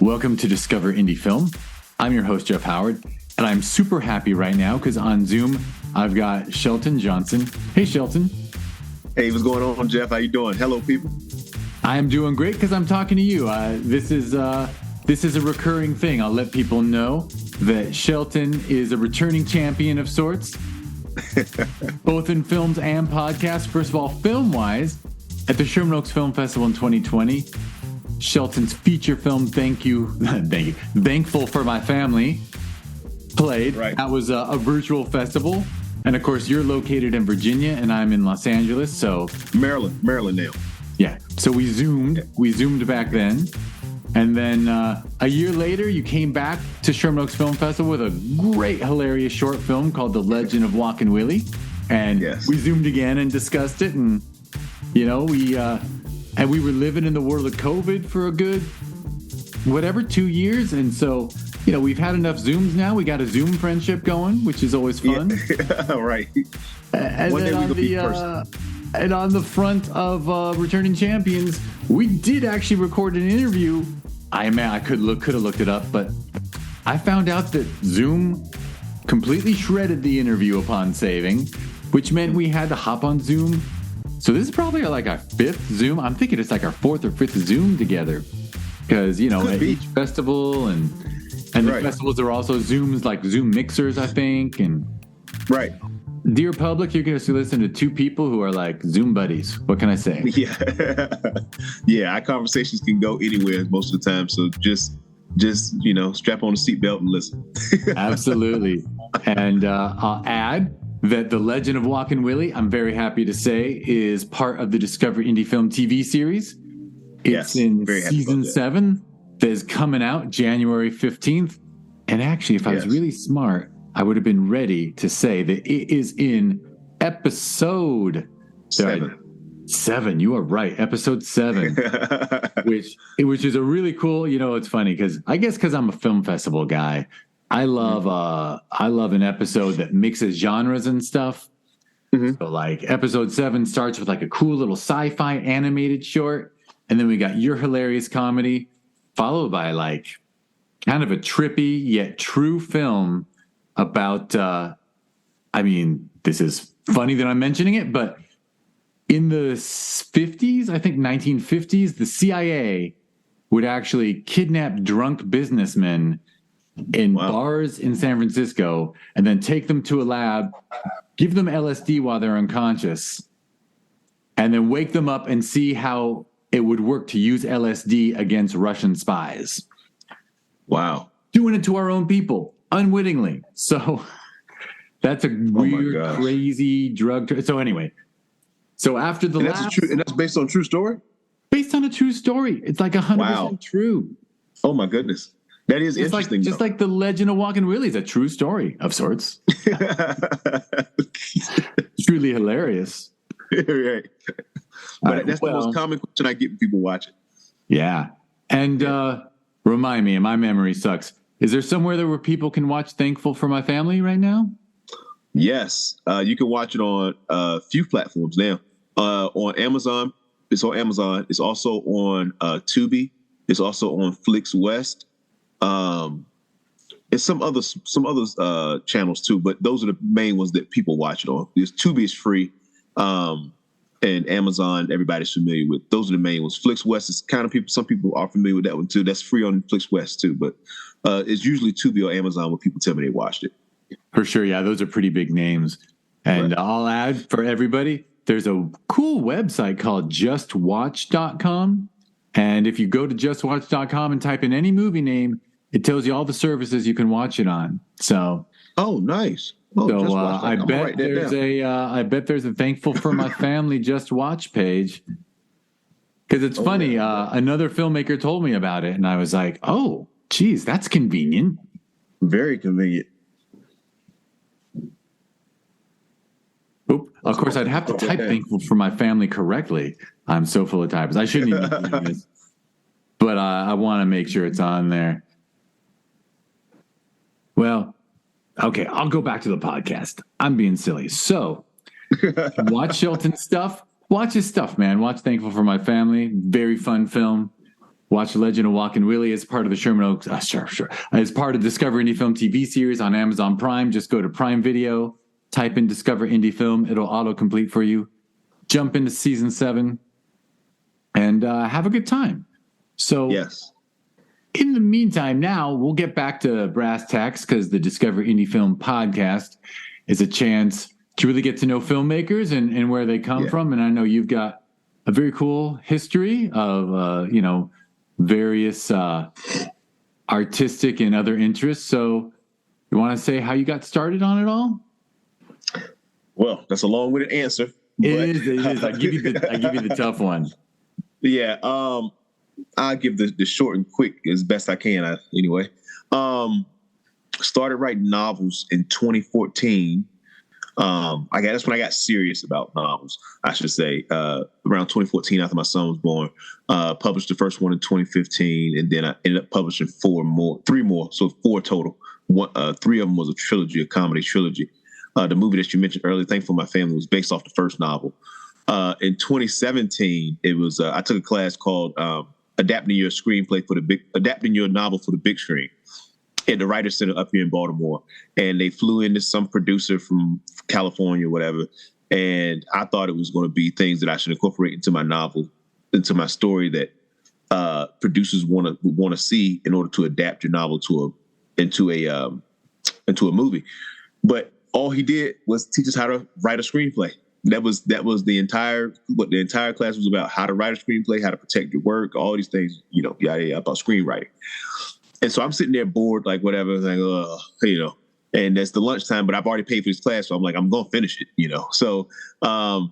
Welcome to Discover Indie Film. I'm your host, Jeff Howard, and I'm super happy right now because on Zoom, I've got Shelton Johnson. Hey, Shelton. Hey, what's going on, Jeff? How you doing? Hello, people. I am doing great because I'm talking to you. This is a recurring thing. I'll let people know that Shelton is a returning champion of sorts, both in films and podcasts. First of all, film-wise, at the Sherman Oaks Film Festival in 2020, Shelton's feature film, Thankful for My Family, played. Right. That was a virtual festival. And of course, you're located in Virginia and I'm in Los Angeles. So Maryland now. Yeah. So we zoomed back then. And then a year later, you came back to Sherman Oaks Film Festival with a great, hilarious short film called The Legend of Walkin, Willie. And we zoomed again and discussed it. And, you know, we were living in the world of COVID for a good, 2 years. And so, you know, we've had enough Zooms now. We got a Zoom friendship going, which is always fun. Yeah. Right. And then on the front of Returning Champions, we did actually record an interview. I could have looked it up, but I found out that Zoom completely shredded the interview upon saving, which meant we had to hop on Zoom. So this is probably like our fifth Zoom. I'm thinking it's like our fourth or fifth Zoom together, because you know at each festival and the festivals are also Zooms, like Zoom mixers, I think. And right. Dear public, you're going to listen to two people who are like Zoom buddies. What can I say? Yeah. Yeah, our conversations can go anywhere most of the time. So just you know, strap on the seatbelt and listen. Absolutely. And I'll add that The Legend of Walkin, Willie, I'm very happy to say, is part of the Discover Indie Film TV series. It's in season 7 that is coming out January 15th. And actually, if I was really smart, I would have been ready to say that it is in episode 7. You are right. Episode 7, which is a really cool, you know, it's funny because I'm a film festival guy. I love an episode that mixes genres and stuff. Mm-hmm. So like episode 7 starts with like a cool little sci-fi animated short. And then we got your hilarious comedy followed by like kind of a trippy yet true film about, this is funny that I'm mentioning it, but in the 50s, I think 1950s, the CIA would actually kidnap drunk businessmen in bars in San Francisco and then take them to a lab, give them LSD while they're unconscious, and then wake them up and see how it would work to use LSD against Russian spies. Wow. Doing it to our own people. Unwittingly. So that's a weird, crazy drug. So anyway, so after the and that's based on a true story? Based on a true story. It's like 100% true. Oh my goodness. That is interesting. Just like The Legend of Walkin, Willie is a true story of sorts. Truly hilarious. Right. But that's the most common question I get when people watch it. Yeah. And remind me, and my memory sucks. Is there somewhere where people can watch Thankful for My Family right now? Yes. You can watch it on a few platforms now. On Amazon. It's on Amazon. It's also on Tubi. It's also on Flix West. And some other channels too, but those are the main ones that people watch it on. Tubi is free. And Amazon, everybody's familiar with. Those are the main ones. Flix West is kind of some people are familiar with that one too. That's free on Flix West too, but it's usually Tubi or Amazon when people tell me they watched it. For sure, yeah, those are pretty big names. And I'll add for everybody, there's a cool website called justwatch.com. And if you go to justwatch.com and type in any movie name, it tells you all the services you can watch it on. So, oh, nice. Oh, so I bet there's a Thankful for My Family Just Watch page, because it's funny. Another filmmaker told me about it, and I was like, "Oh, geez, that's convenient." Very convenient. Oop. Of course, I'd have to type Thankful for My Family correctly. I'm so full of typos. I shouldn't even be doing this, but I want to make sure it's on there. Well. Okay, I'll go back to the podcast. I'm being silly. So, watch Shelton's stuff. Watch his stuff, man. Watch Thankful for My Family. Very fun film. Watch Legend of Walkin Willie as part of the Sherman Oaks, as part of Discover Indie Film TV series on Amazon Prime. Just go to Prime Video, type in Discover Indie Film. It'll autocomplete for you. Jump into season 7 and have a good time. So yes. In the meantime, now we'll get back to brass tacks because the Discover Indie Film podcast is a chance to really get to know filmmakers and where they come from. And I know you've got a very cool history of, various artistic and other interests. So you want to say how you got started on it all? Well, that's a long-winded answer. It is. I give you the tough one. Yeah. I'll give the short and quick as best I can. Anyway, started writing novels in 2014. That's when I got serious about novels, I should say, around 2014 after my son was born. Published the first one in 2015, and then I ended up publishing 3 more, so 4 total. 3 of them was a trilogy, a comedy trilogy. The movie that you mentioned earlier, Thankful My Family, was based off the first novel. In 2017, it was I took a class called adapting your novel for the big screen at the Writers Center up here in Baltimore. And they flew into some producer from California, whatever. And I thought it was going to be things that I should incorporate into my novel, into my story that producers want to see in order to adapt your novel into a movie. But all he did was teach us how to write a screenplay. That was the entire class was about: how to write a screenplay, how to protect your work, all these things, yada about screenwriting. And so I'm sitting there bored, like whatever, like, and it's the lunchtime, but I've already paid for this class. So I'm like, I'm going to finish it, So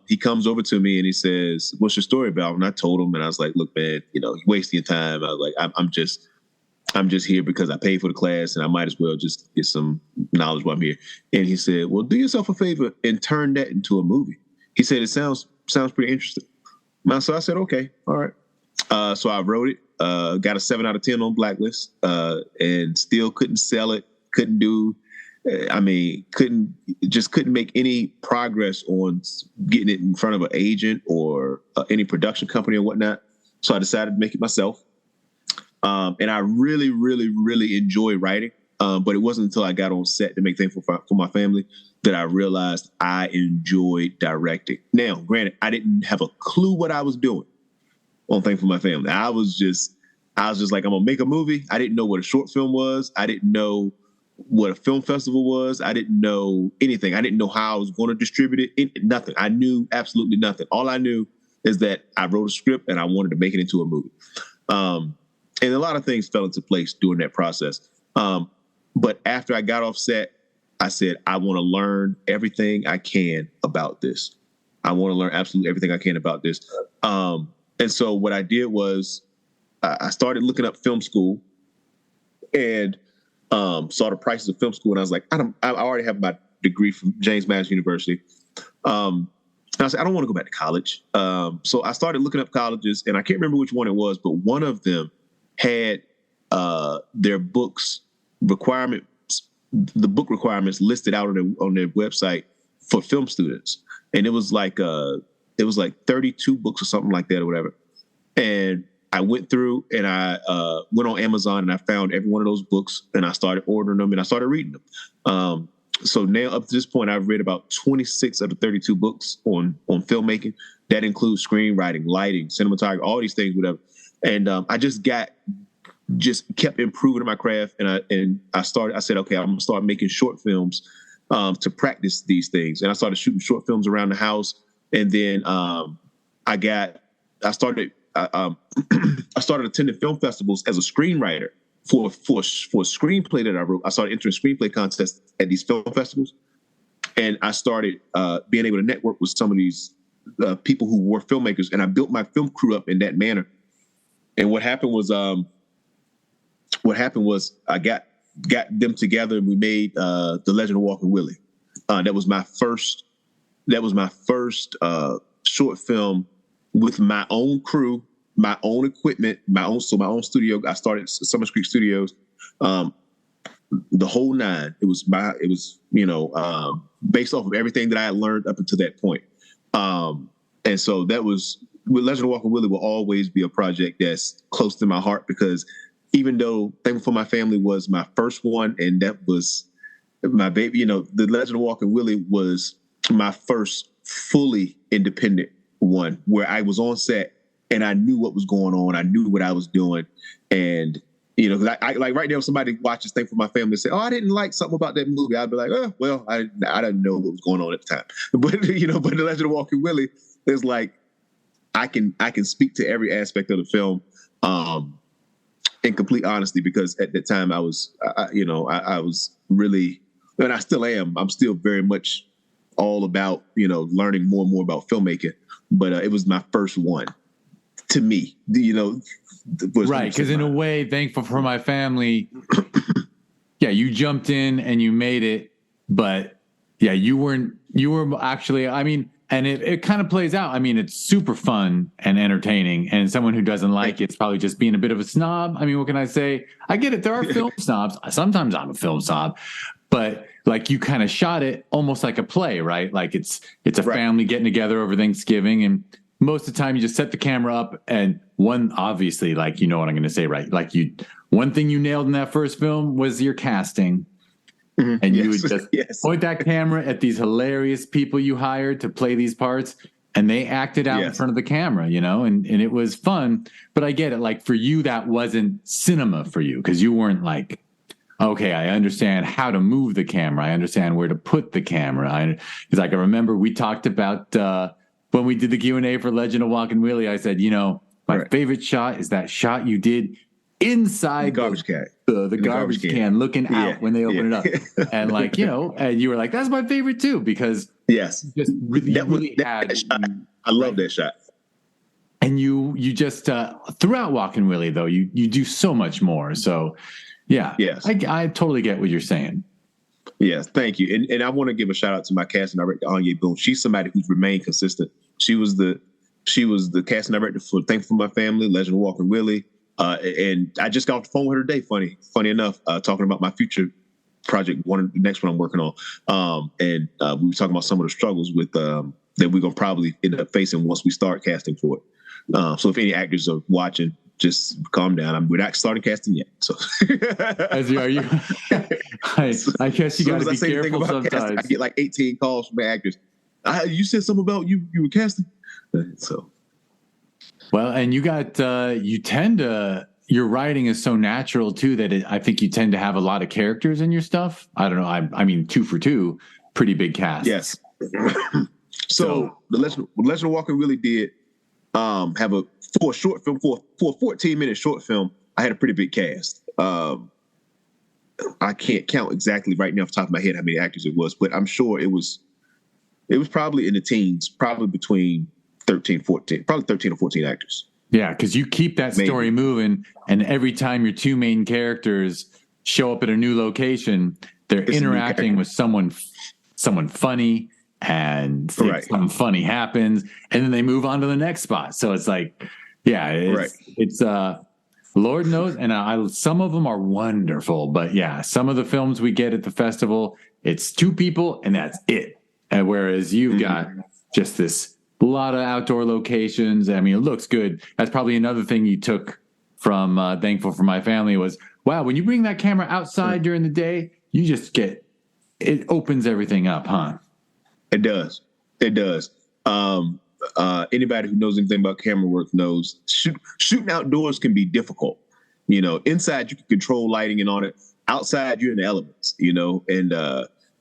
he comes over to me and he says, "What's your story about?" And I told him, and I was like, "Look, man, you're wasting your time." I was like, I'm just here because I paid for the class and I might as well just get some knowledge while I'm here. And he said, "Well, do yourself a favor and turn that into a movie." He said, "It sounds pretty interesting." So I said, "Okay, all right." So I wrote it, got a 7 out of 10 on Blacklist, and still couldn't sell it. Couldn't make any progress on getting it in front of an agent or any production company or whatnot. So I decided to make it myself. And I really, really, really enjoy writing. But it wasn't until I got on set to make Thankful for My Family that I realized I enjoyed directing. Now, granted, I didn't have a clue what I was doing on Thankful for My Family. I was just like, I'm gonna make a movie. I didn't know what a short film was. I didn't know what a film festival was. I didn't know anything. I didn't know how I was going to distribute it. Nothing. I knew absolutely nothing. All I knew is that I wrote a script and I wanted to make it into a movie. And a lot of things fell into place during that process. But after I got off set, I said, I want to learn everything I can about this. I want to learn absolutely everything I can about this. And so what I did was I started looking up film school and saw the prices of film school. And I was like, I already have my degree from James Madison University. And I said, I don't want to go back to college. So I started looking up colleges, and I can't remember which one it was, but one of them had their books requirements, the book requirements listed out on their website for film students, and it was like 32 books or something like that or whatever. And I went through and I went on Amazon and I found every one of those books and I started ordering them and I started reading them. So now up to this point, I've read about 26 of the 32 books on filmmaking. That includes screenwriting, lighting, cinematography, all these things, whatever. And I just kept improving my craft. And I said, okay, I'm gonna start making short films to practice these things. And I started shooting short films around the house. And then I started attending film festivals as a screenwriter for a screenplay that I wrote. I started entering screenplay contests at these film festivals, and I started being able to network with some of these people who were filmmakers, and I built my film crew up in that manner. And what happened was I got them together and we made The Legend of Walkin Willie. That was my first short film with my own crew, my own equipment, my own studio. I started Summers Creek Studios, the whole nine. It was based off of everything that I had learned up until that point. And so that was Legend of Walkin' Willie will always be a project that's close to my heart, because even though Thankful for My Family was my first one, and that was my baby, the Legend of Walkin' Willie was my first fully independent one, where I was on set and I knew what was going on. I knew what I was doing. And, because I like right now, if somebody watches Thankful for My Family and say, oh, I didn't like something about that movie, I'd be like, oh, well, I didn't know what was going on at the time. But, but The Legend of Walkin' Willie is like, I can speak to every aspect of the film in complete honesty, because at that time I was really, and I still am, I'm still very much all about, learning more and more about filmmaking. But it was my first one to me, right. Because in a way, Thankful for My Family, yeah, you jumped in and you made it, but yeah, you were actually, and it kind of plays out. It's super fun and entertaining, and someone who doesn't like it's probably just being a bit of a snob. What can I say? I get it. There are film snobs. Sometimes I'm a film snob, but like you kind of shot it almost like a play, right? Like it's a family getting together over Thanksgiving, and most of the time you just set the camera up, and obviously, like, what I'm going to say, right? Like one thing you nailed in that first film was your casting. Mm-hmm. And you would just point that camera at these hilarious people you hired to play these parts, and they acted out in front of the camera, and it was fun. But I get it. Like for you, that wasn't cinema for you, because you weren't like, okay, I understand how to move the camera. I understand where to put the camera. Because I can remember we talked about when we did the Q&A for Legend of Walkin' Willie, I said, my favorite shot is that shot you did inside the garbage can. The garbage can looking out when they open it up. And like, and you were like, that's my favorite too, because just really had shot. I love that shot. And you just throughout Walkin' Willie though, you do so much more. So I totally get what you're saying. Yes, thank you. And I want to give a shout out to my casting director, Anya Boone. She's somebody who's remained consistent. She was the casting director for Thankful for My Family, Legend of Walkin' Willie. And I just got off the phone with her today, funny enough, talking about my future project, the next one I'm working on. And we were talking about some of the struggles with that we're going to probably end up facing once we start casting for it. So if any actors are watching, just calm down. We're not starting casting yet. So, are you? I guess you got to be careful sometimes. Casting, I get like 18 calls from actors. You said something about you were casting. So. Well, and your writing is so natural too that I think you tend to have a lot of characters in your stuff. I don't know. 2 for 2, pretty big cast. Yes. So the Legend of Walkin' really did have for a short film, for a 14-minute short film, I had a pretty big cast. I can't count exactly right now off the top of my head how many actors it was, but I'm sure it was probably in the teens, probably between 13 or 14 actors. Yeah, because you keep that story moving, and every time your two main characters show up at a new location, they're interacting with someone funny, and something funny happens, and then they move on to the next spot. So it's like, it's Lord knows, and some of them are wonderful, but some of the films we get at the festival, it's 2 people and that's it. And whereas you've got just this lot of outdoor locations. It looks good. That's probably another thing you took from Thankful for My Family was, wow, when you bring that camera outside during the day, you just it opens everything up, huh? It does. Anybody who knows anything about camera work knows shooting outdoors can be difficult. Inside you can control lighting and all that. Outside you're in the elements, and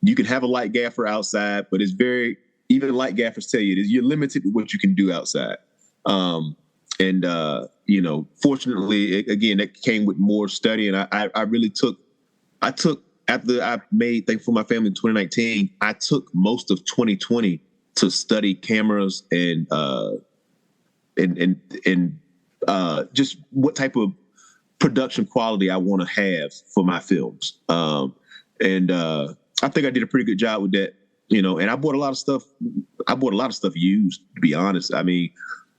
you can have a light gaffer outside, but it's even light gaffers tell you you're limited with what you can do outside. Fortunately, again, that came with more study. And I really took, after I made Thankful for My Family in 2019, I took most of 2020 to study cameras and just what type of production quality I want to have for my films. I think I did a pretty good job with that. And I bought a lot of stuff. Used, to be honest.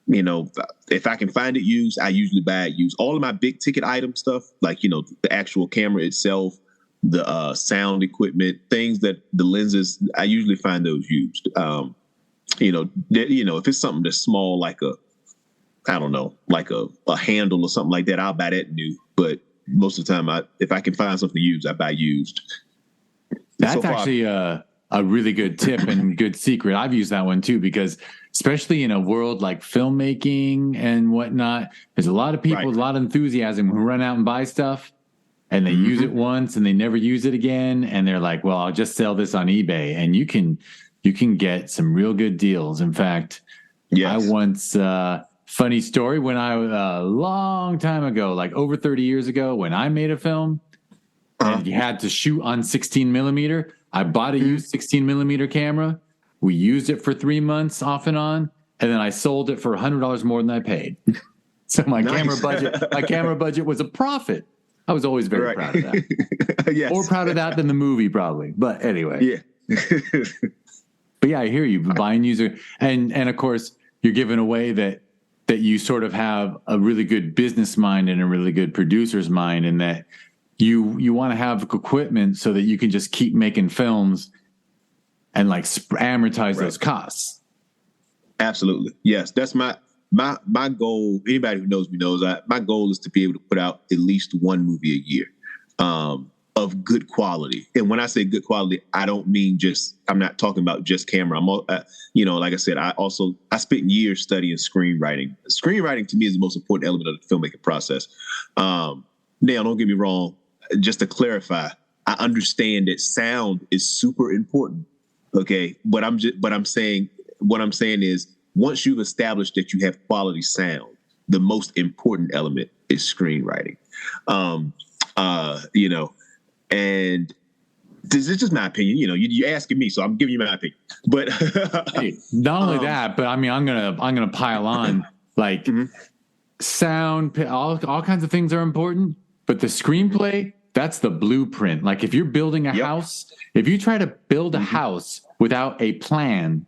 If I can find it used, I usually buy it used. All of my big ticket item stuff, like, the actual camera itself, the sound equipment, things that the lenses, I usually find those used. If it's something that's small, like I don't know, like a handle or something like that, I'll buy that new. But most of the time, if I can find something used, I buy used. That's actually a really good tip and good secret. I've used that one too, because especially in a world like filmmaking and whatnot, there's a lot of people with a lot of enthusiasm who run out and buy stuff and they use it once and they never use it again. And they're like, well, I'll just sell this on eBay. And you can get some real good deals. In fact, I once, funny story, when a long time ago, like over 30 years ago, when I made a film and you had to shoot on 16 millimeter, I bought a used 16 millimeter camera. We used it for 3 months off and on. And then I sold it for $100 more than I paid. So my camera budget was a profit. I was always very proud of that. More proud of that than the movie, probably. But anyway. Yeah. But yeah, I hear you. Buying user. And of course, you're giving away that you sort of have a really good business mind and a really good producer's mind, and that you want to have equipment so that you can just keep making films and like amortize those costs. Absolutely. Yes. That's my goal. Anybody who knows me knows my goal is to be able to put out at least one movie a year, of good quality. And when I say good quality, I don't mean I'm not talking about just camera. I'm, like I said, I spent years studying screenwriting. Screenwriting to me is the most important element of the filmmaking process. Now, don't get me wrong. Just to clarify, I understand that sound is super important. Okay. But what I'm saying is, once you've established that you have quality sound, the most important element is screenwriting. And this is just my opinion. You're asking me, so I'm giving you my opinion. But hey, not only that, but I mean, I'm gonna pile on like sound, all kinds of things are important, but the screenplay, that's the blueprint. Like if you're building a house, if you try to build a house without a plan,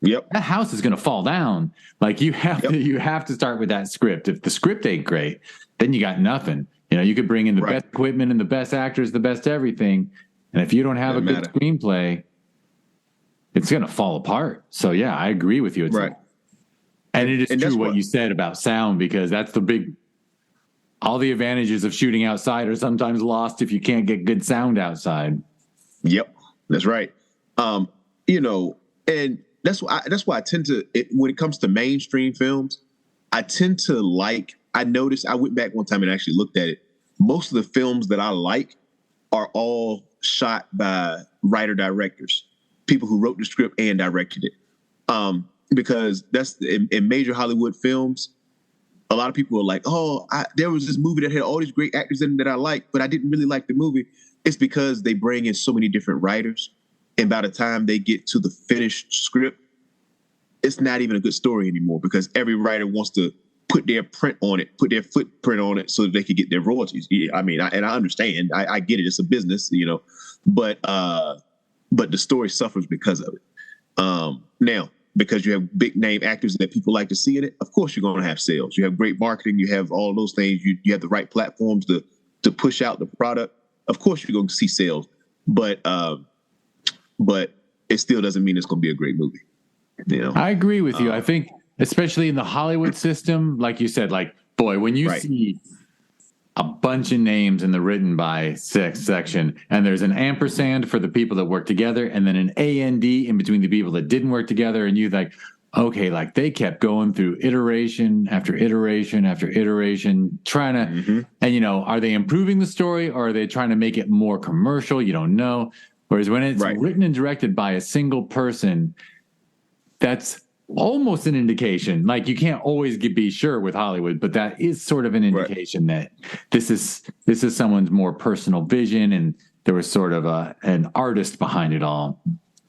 that house is going to fall down. Like you have to start with that script. If the script ain't great, then you got nothing. You could bring in the best equipment and the best actors, the best everything. And if you don't have a good screenplay, it's going to fall apart. So yeah, I agree with you. And it is true what you said about sound, because that's all the advantages of shooting outside are sometimes lost if you can't get good sound outside. Yep. That's right. And that's why I tend to, when it comes to mainstream films, I noticed, I went back one time and actually looked at it. Most of the films that I like are all shot by writer-directors, people who wrote the script and directed it. Because that's in major Hollywood films, a lot of people are like, there was this movie that had all these great actors in it that I liked, but I didn't really like the movie. It's because they bring in so many different writers. And by the time they get to the finished script, it's not even a good story anymore, because every writer wants to put their print on it, put their footprint on it so that they can get their royalties. I mean, I understand. I get it. It's a business, but the story suffers because of it. Now, because you have big name actors that people like to see in it, of course you're going to have sales. You have great marketing. You have all those things. You have the right platforms to push out the product. Of course you're going to see sales, but it still doesn't mean it's going to be a great movie. I agree with you. I think, especially in the Hollywood system, like you said, when you see a bunch of names in the written by section, and there's an ampersand for the people that work together, and then an AND in between the people that didn't work together, and you like, okay, like they kept going through iteration after iteration after iteration, trying to, and are they improving the story, or are they trying to make it more commercial? You don't know. Whereas when it's written and directed by a single person, that's almost an indication. Like you can't always be sure with Hollywood, but that is sort of an indication that this is someone's more personal vision, and there was sort of an artist behind it all,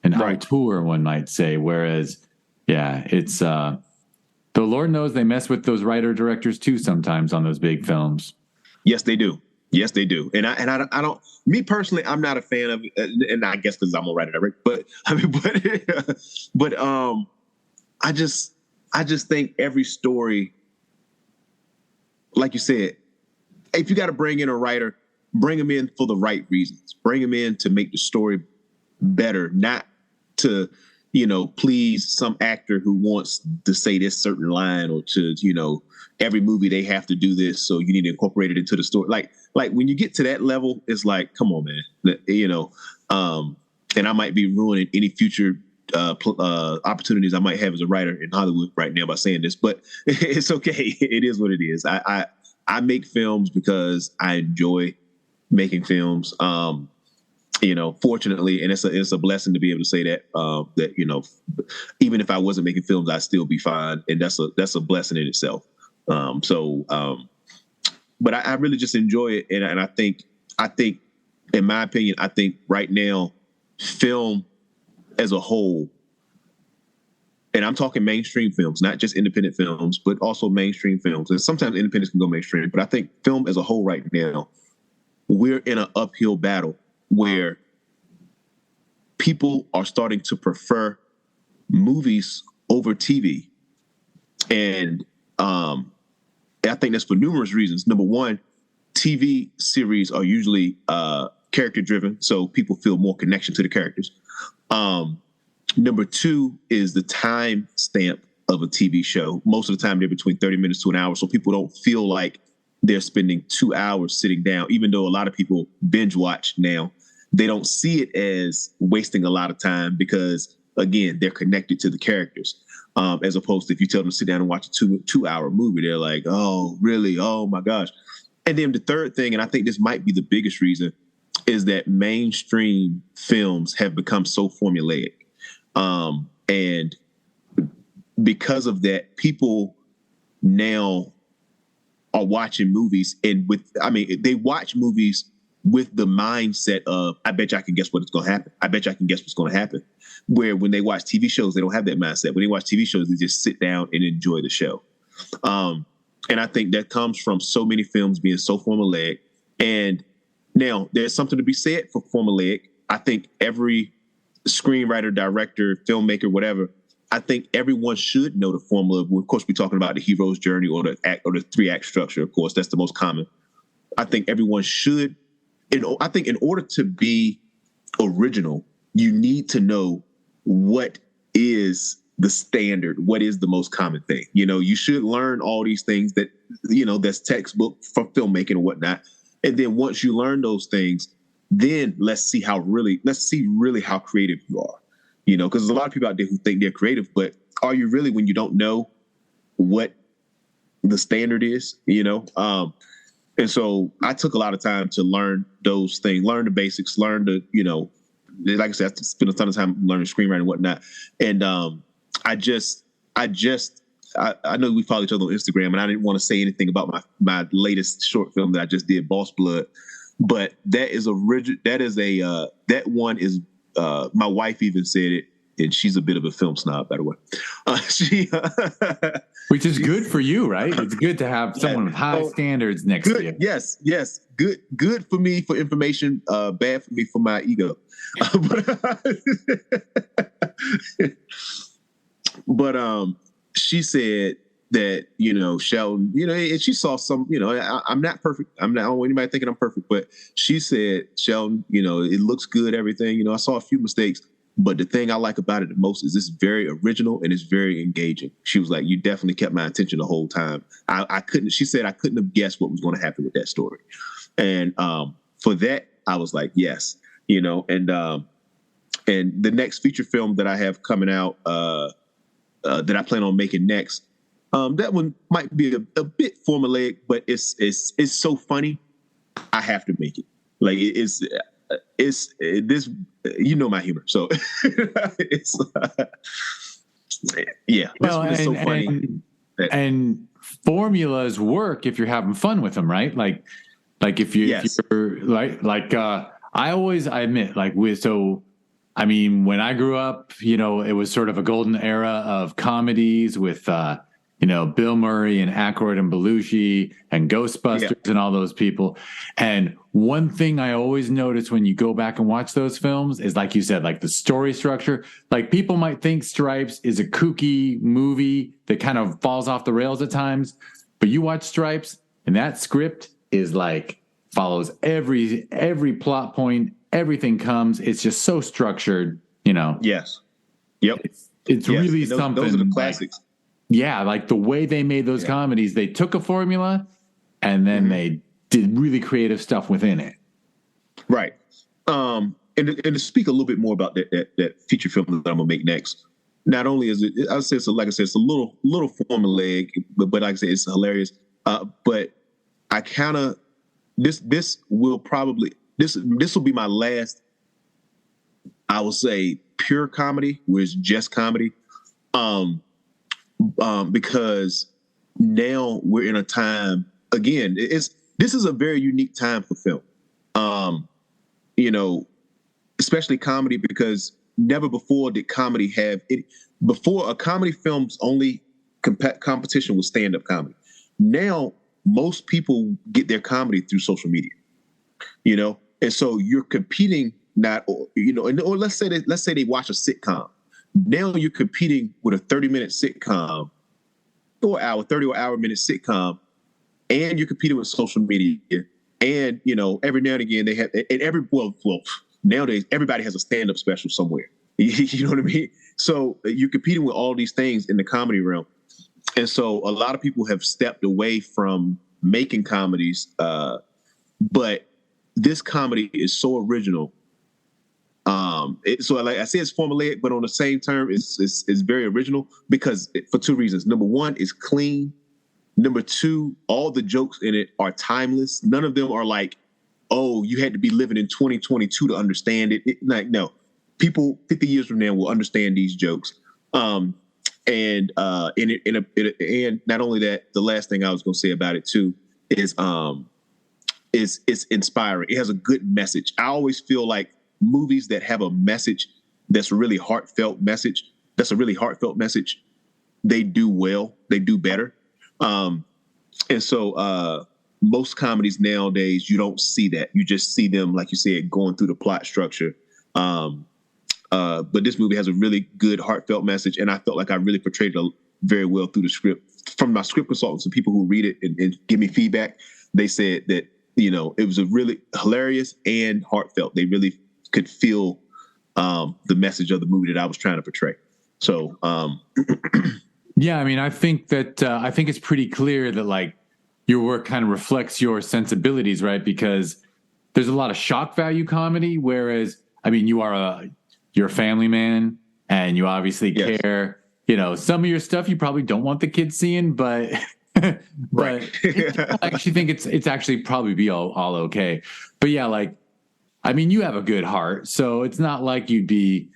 an auteur, one might say. Whereas, it's the Lord knows they mess with those writer directors too sometimes on those big films. Yes, they do. Yes, they do. And I don't. Me personally, I'm not a fan of it, and I guess because I'm a writer director. But I just think every story, like you said, if you got to bring in a writer, bring them in for the right reasons. Bring them in to make the story better, not to please some actor who wants to say this certain line, or to, every movie they have to do this, so you need to incorporate it into the story. Like when you get to that level, it's like, come on, man, and I might be ruining any future opportunities I might have as a writer in Hollywood right now by saying this, but it's okay. It is what it is. I make films because I enjoy making films. Fortunately, and it's a blessing to be able to say that, even if I wasn't making films, I'd still be fine. And that's a blessing in itself. But I really just enjoy it. And I think, in my opinion, I think right now, film as a whole, and I'm talking mainstream films, not just independent films, but also mainstream films. And sometimes independents can go mainstream, but I think film as a whole right now, we're in an uphill battle where people are starting to prefer movies over TV. And I think that's for numerous reasons. Number one, TV series are usually character driven, so people feel more connection to the characters. Number two is the time stamp of a TV show. Most of the time, they're between 30 minutes to an hour, so people don't feel like they're spending 2 hours sitting down, even though a lot of people binge watch now. They don't see it as wasting a lot of time because, again, they're connected to the characters. As opposed to if you tell them to sit down and watch a two-hour movie, they're like, oh, really? Oh, my gosh. And then the third thing, and I think this might be the biggest reason, is that mainstream films have become so formulaic. And because of that, people now are watching movies they watch movies with the mindset of, I bet you I can guess what's going to happen. I bet you I can guess what's going to happen. Where when they watch TV shows, they don't have that mindset. When they watch TV shows, they just sit down and enjoy the show. And I think that comes from so many films being so formulaic. And now there's something to be said for formulaic. I think every screenwriter, director, filmmaker, whatever, I think everyone should know the formula. Of course, we're talking about the hero's journey or the 3-act structure. Of course, that's the most common. I think everyone should. I think in order to be original, you need to know what is the standard, what is the most common thing. You should learn all these things that, that's textbook for filmmaking and whatnot. And then once you learn those things, then let's see really how creative you are. Because there's a lot of people out there who think they're creative, but are you really when you don't know what the standard is, And so I took a lot of time to learn those things, learn the basics, learn the, like I said, I spent a ton of time learning screenwriting and whatnot. And I know we follow each other on Instagram, and I didn't want to say anything about my latest short film that I just did, Boss Blood. But that one is, my wife even said it, and she's a bit of a film snob, by the way. Which is good for you, right? It's good to have someone with high standards next to you. Yes. Good for me for information, bad for me for my ego. But she said that, Shelton, and she saw some, I'm not perfect. I don't want anybody thinking I'm perfect, but she said, Shelton, it looks good, everything. I saw a few mistakes, but the thing I like about it the most is it's very original and it's very engaging. She was like, you definitely kept my attention the whole time. She said, I couldn't have guessed what was going to happen with that story. And for that, I was like, yes, and the next feature film that I have coming out, that I plan on making next, that one might be a bit formulaic, but it's so funny. I have to make it. Like it's this, my humor. So it's it's so funny. And formulas work if you're having fun with them, right? Like if you're I admit, when I grew up, it was sort of a golden era of comedies with, Bill Murray and Aykroyd and Belushi and Ghostbusters and all those people. And one thing I always notice when you go back and watch those films is, like you said, like the story structure. Like people might think Stripes is a kooky movie that kind of falls off the rails at times, but you watch Stripes and that script is like follows every plot point. Everything comes. It's just so structured, Yes. Yep. It's really something. Those are the classics. Like the way they made those comedies, they took a formula and then they did really creative stuff within it. Right. And to speak a little bit more about that feature film that I'm gonna make next. Not only is it, I say, like I said, it's a little formulaic, but like I said, it's hilarious. But I kind of this will be my last, I will say, pure comedy, where it's just comedy, because now we're in a time, again, this is a very unique time for film, especially comedy, because never before did comedy have it. Before, a comedy film's only competition was stand-up comedy. Now most people get their comedy through social media, and so you're competing or let's say they watch a sitcom. Now you're competing with a 30-minute sitcom or 30-hour-minute sitcom, and you're competing with social media. And every now and again they have, nowadays everybody has a stand-up special somewhere. You know what I mean? So you're competing with all these things in the comedy realm. And so a lot of people have stepped away from making comedies, but this comedy is so original. So like I say, it's formulaic, but on the same term, it's very original because for two reasons. Number one, it's clean. Number two, all the jokes in it are timeless. None of them are like, oh, you had to be living in 2022 to understand it. No, people 50 years from now will understand these jokes. And not only that, the last thing I was going to say about it too is it's inspiring. It has a good message. I always feel like movies that have a message that's a really heartfelt message, they do well, they do better. And so most comedies nowadays, you don't see that. You just see them, like you said, going through the plot structure. But this movie has a really good heartfelt message, and I felt like I really portrayed it very well through the script. From my script consultants and people who read it and give me feedback, they said that it was a really hilarious and heartfelt. They really could feel the message of the movie that I was trying to portray. So, yeah, I mean, I think it's pretty clear that like your work kind of reflects your sensibilities, right? Because there's a lot of shock value comedy, whereas I mean, you're a family man and you obviously care. Some of your stuff you probably don't want the kids seeing, but right. I actually think it's actually probably be all okay. But yeah, like, I mean, you have a good heart, so it's not like you'd be,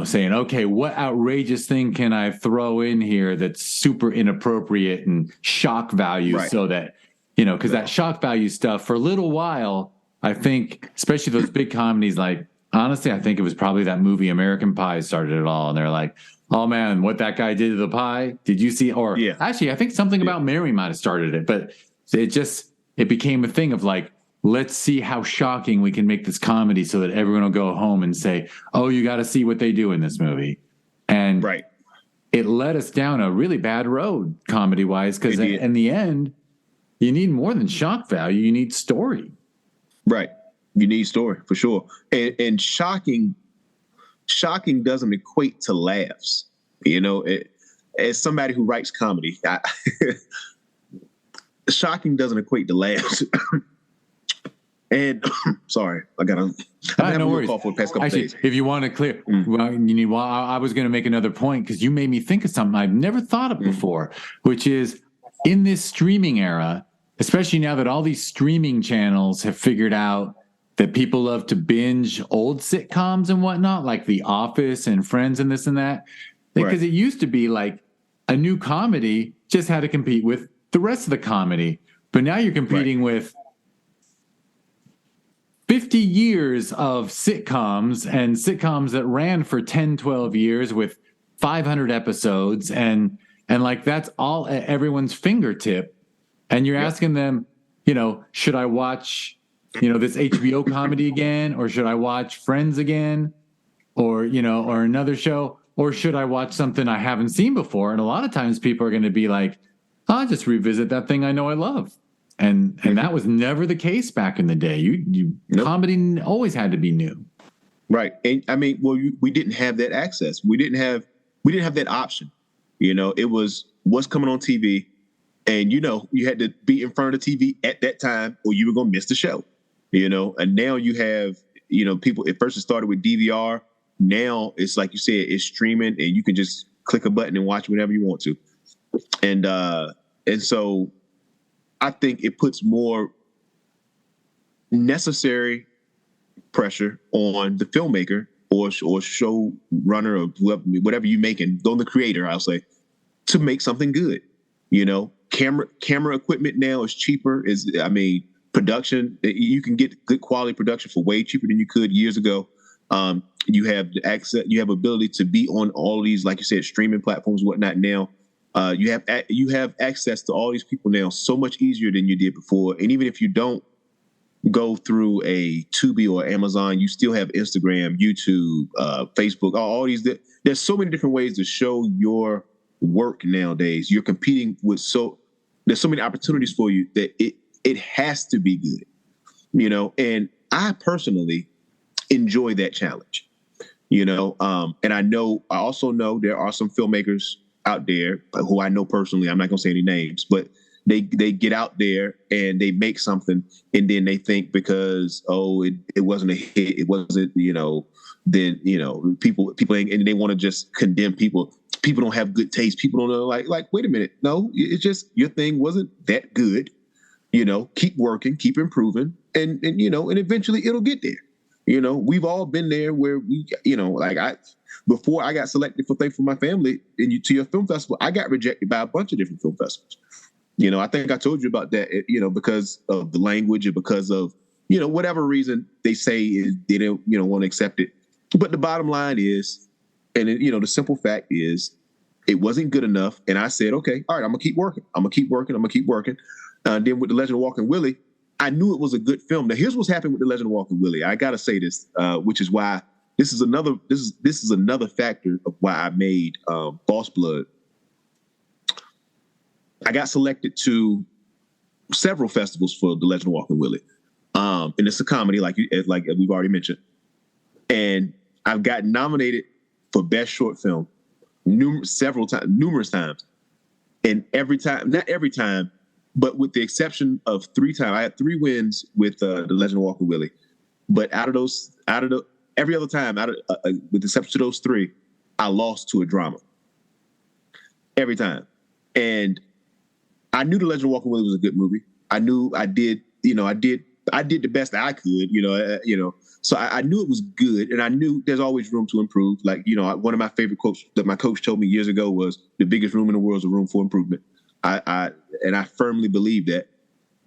saying, okay, what outrageous thing can I throw in here that's super inappropriate and shock value, right, so that, because that shock value stuff for a little while, I think, especially those big comedies, like, honestly, I think it was probably that movie American Pie started it all. And they're like, oh man, what that guy did to the pie. Did you see? Or actually, I think something about Mary might have started it, but it became a thing of like, let's see how shocking we can make this comedy so that everyone will go home and say, oh, you got to see what they do in this movie. And it led us down a really bad road comedy wise, because in the end, you need more than shock value. You need story. Right. You need story for sure. And shocking doesn't equate to laughs. As somebody who writes comedy, shocking doesn't equate to laughs. And sorry, I'm having a call for the past couple days. If you want to clear, I was going to make another point because you made me think of something I've never thought of before, which is in this streaming era, especially now that all these streaming channels have figured out that people love to binge old sitcoms and whatnot, like The Office and Friends and this and that. Because it used to be like a new comedy just had to compete with the rest of the comedy. But now you're competing with 50 years of sitcoms and sitcoms that ran for 10, 12 years with 500 episodes. And like that's all at everyone's fingertip. And you're asking them, should I watch this HBO comedy again, or should I watch Friends again, or another show, or should I watch something I haven't seen before? And a lot of times people are going to be like, I'll just revisit that thing I know I love. And that was never the case back in the day. Comedy always had to be new. Right. And I mean, well, we didn't have that access. We didn't have that option. It was what's coming on TV. And, you had to be in front of the TV at that time or you were going to miss the show, and now you have, people, at first it started with DVR. Now it's like you said, it's streaming and you can just click a button and watch whenever you want to. And so I think it puts more necessary pressure on the filmmaker or showrunner or whatever you're making, on the creator, I'll say, to make something good. Camera equipment now is cheaper. Production, you can get good quality production for way cheaper than you could years ago. You have the access, you have ability to be on all of these, like you said, streaming platforms, whatnot. Now, you have access to all these people now so much easier than you did before. And even if you don't go through a Tubi or Amazon, you still have Instagram, YouTube, Facebook, all these. There's so many different ways to show your work nowadays. You're competing with there's so many opportunities for you that it has to be good, and I personally enjoy that challenge, and I also know there are some filmmakers out there who I know personally. I'm not going to say any names, but they get out there and they make something and then they think because, it wasn't a hit. It wasn't, then, people ain't, and they want to just condemn people. People don't have good taste. People don't know, like, wait a minute. No, it's just your thing wasn't that good. Keep working, keep improving, and eventually it'll get there. We've all been there where before I got selected for Thank for My Family and to your film festival, I got rejected by a bunch of different film festivals. I think I told you about that, because of the language and because of, whatever reason they say is they don't, want to accept it. But the bottom line is, and the simple fact is, it wasn't good enough. And I said, okay, all right, I'm going to keep working. I'm going to keep working. Then with The Legend of Walkin' Willie, I knew it was a good film. Now, here's what's happened with The Legend of Walkin' Willie. I got to say this, which is why this is another factor of why I made Boss Blood. I got selected to several festivals for The Legend of Walkin' Willie. And it's a comedy, like we've already mentioned. And I've gotten nominated for Best Short Film numerous times. And not every time, but with the exception of 3 times, I had 3 wins with The Legend of Walkin' Willie. But every other time, with the exception of those 3, I lost to a drama. Every time. And I knew The Legend of Walkin' Willie was a good movie. I knew I did the best I could, so I knew it was good, and I knew there's always room to improve. Like, one of my favorite quotes that my coach told me years ago was, the biggest room in the world is a room for improvement. I firmly believe that.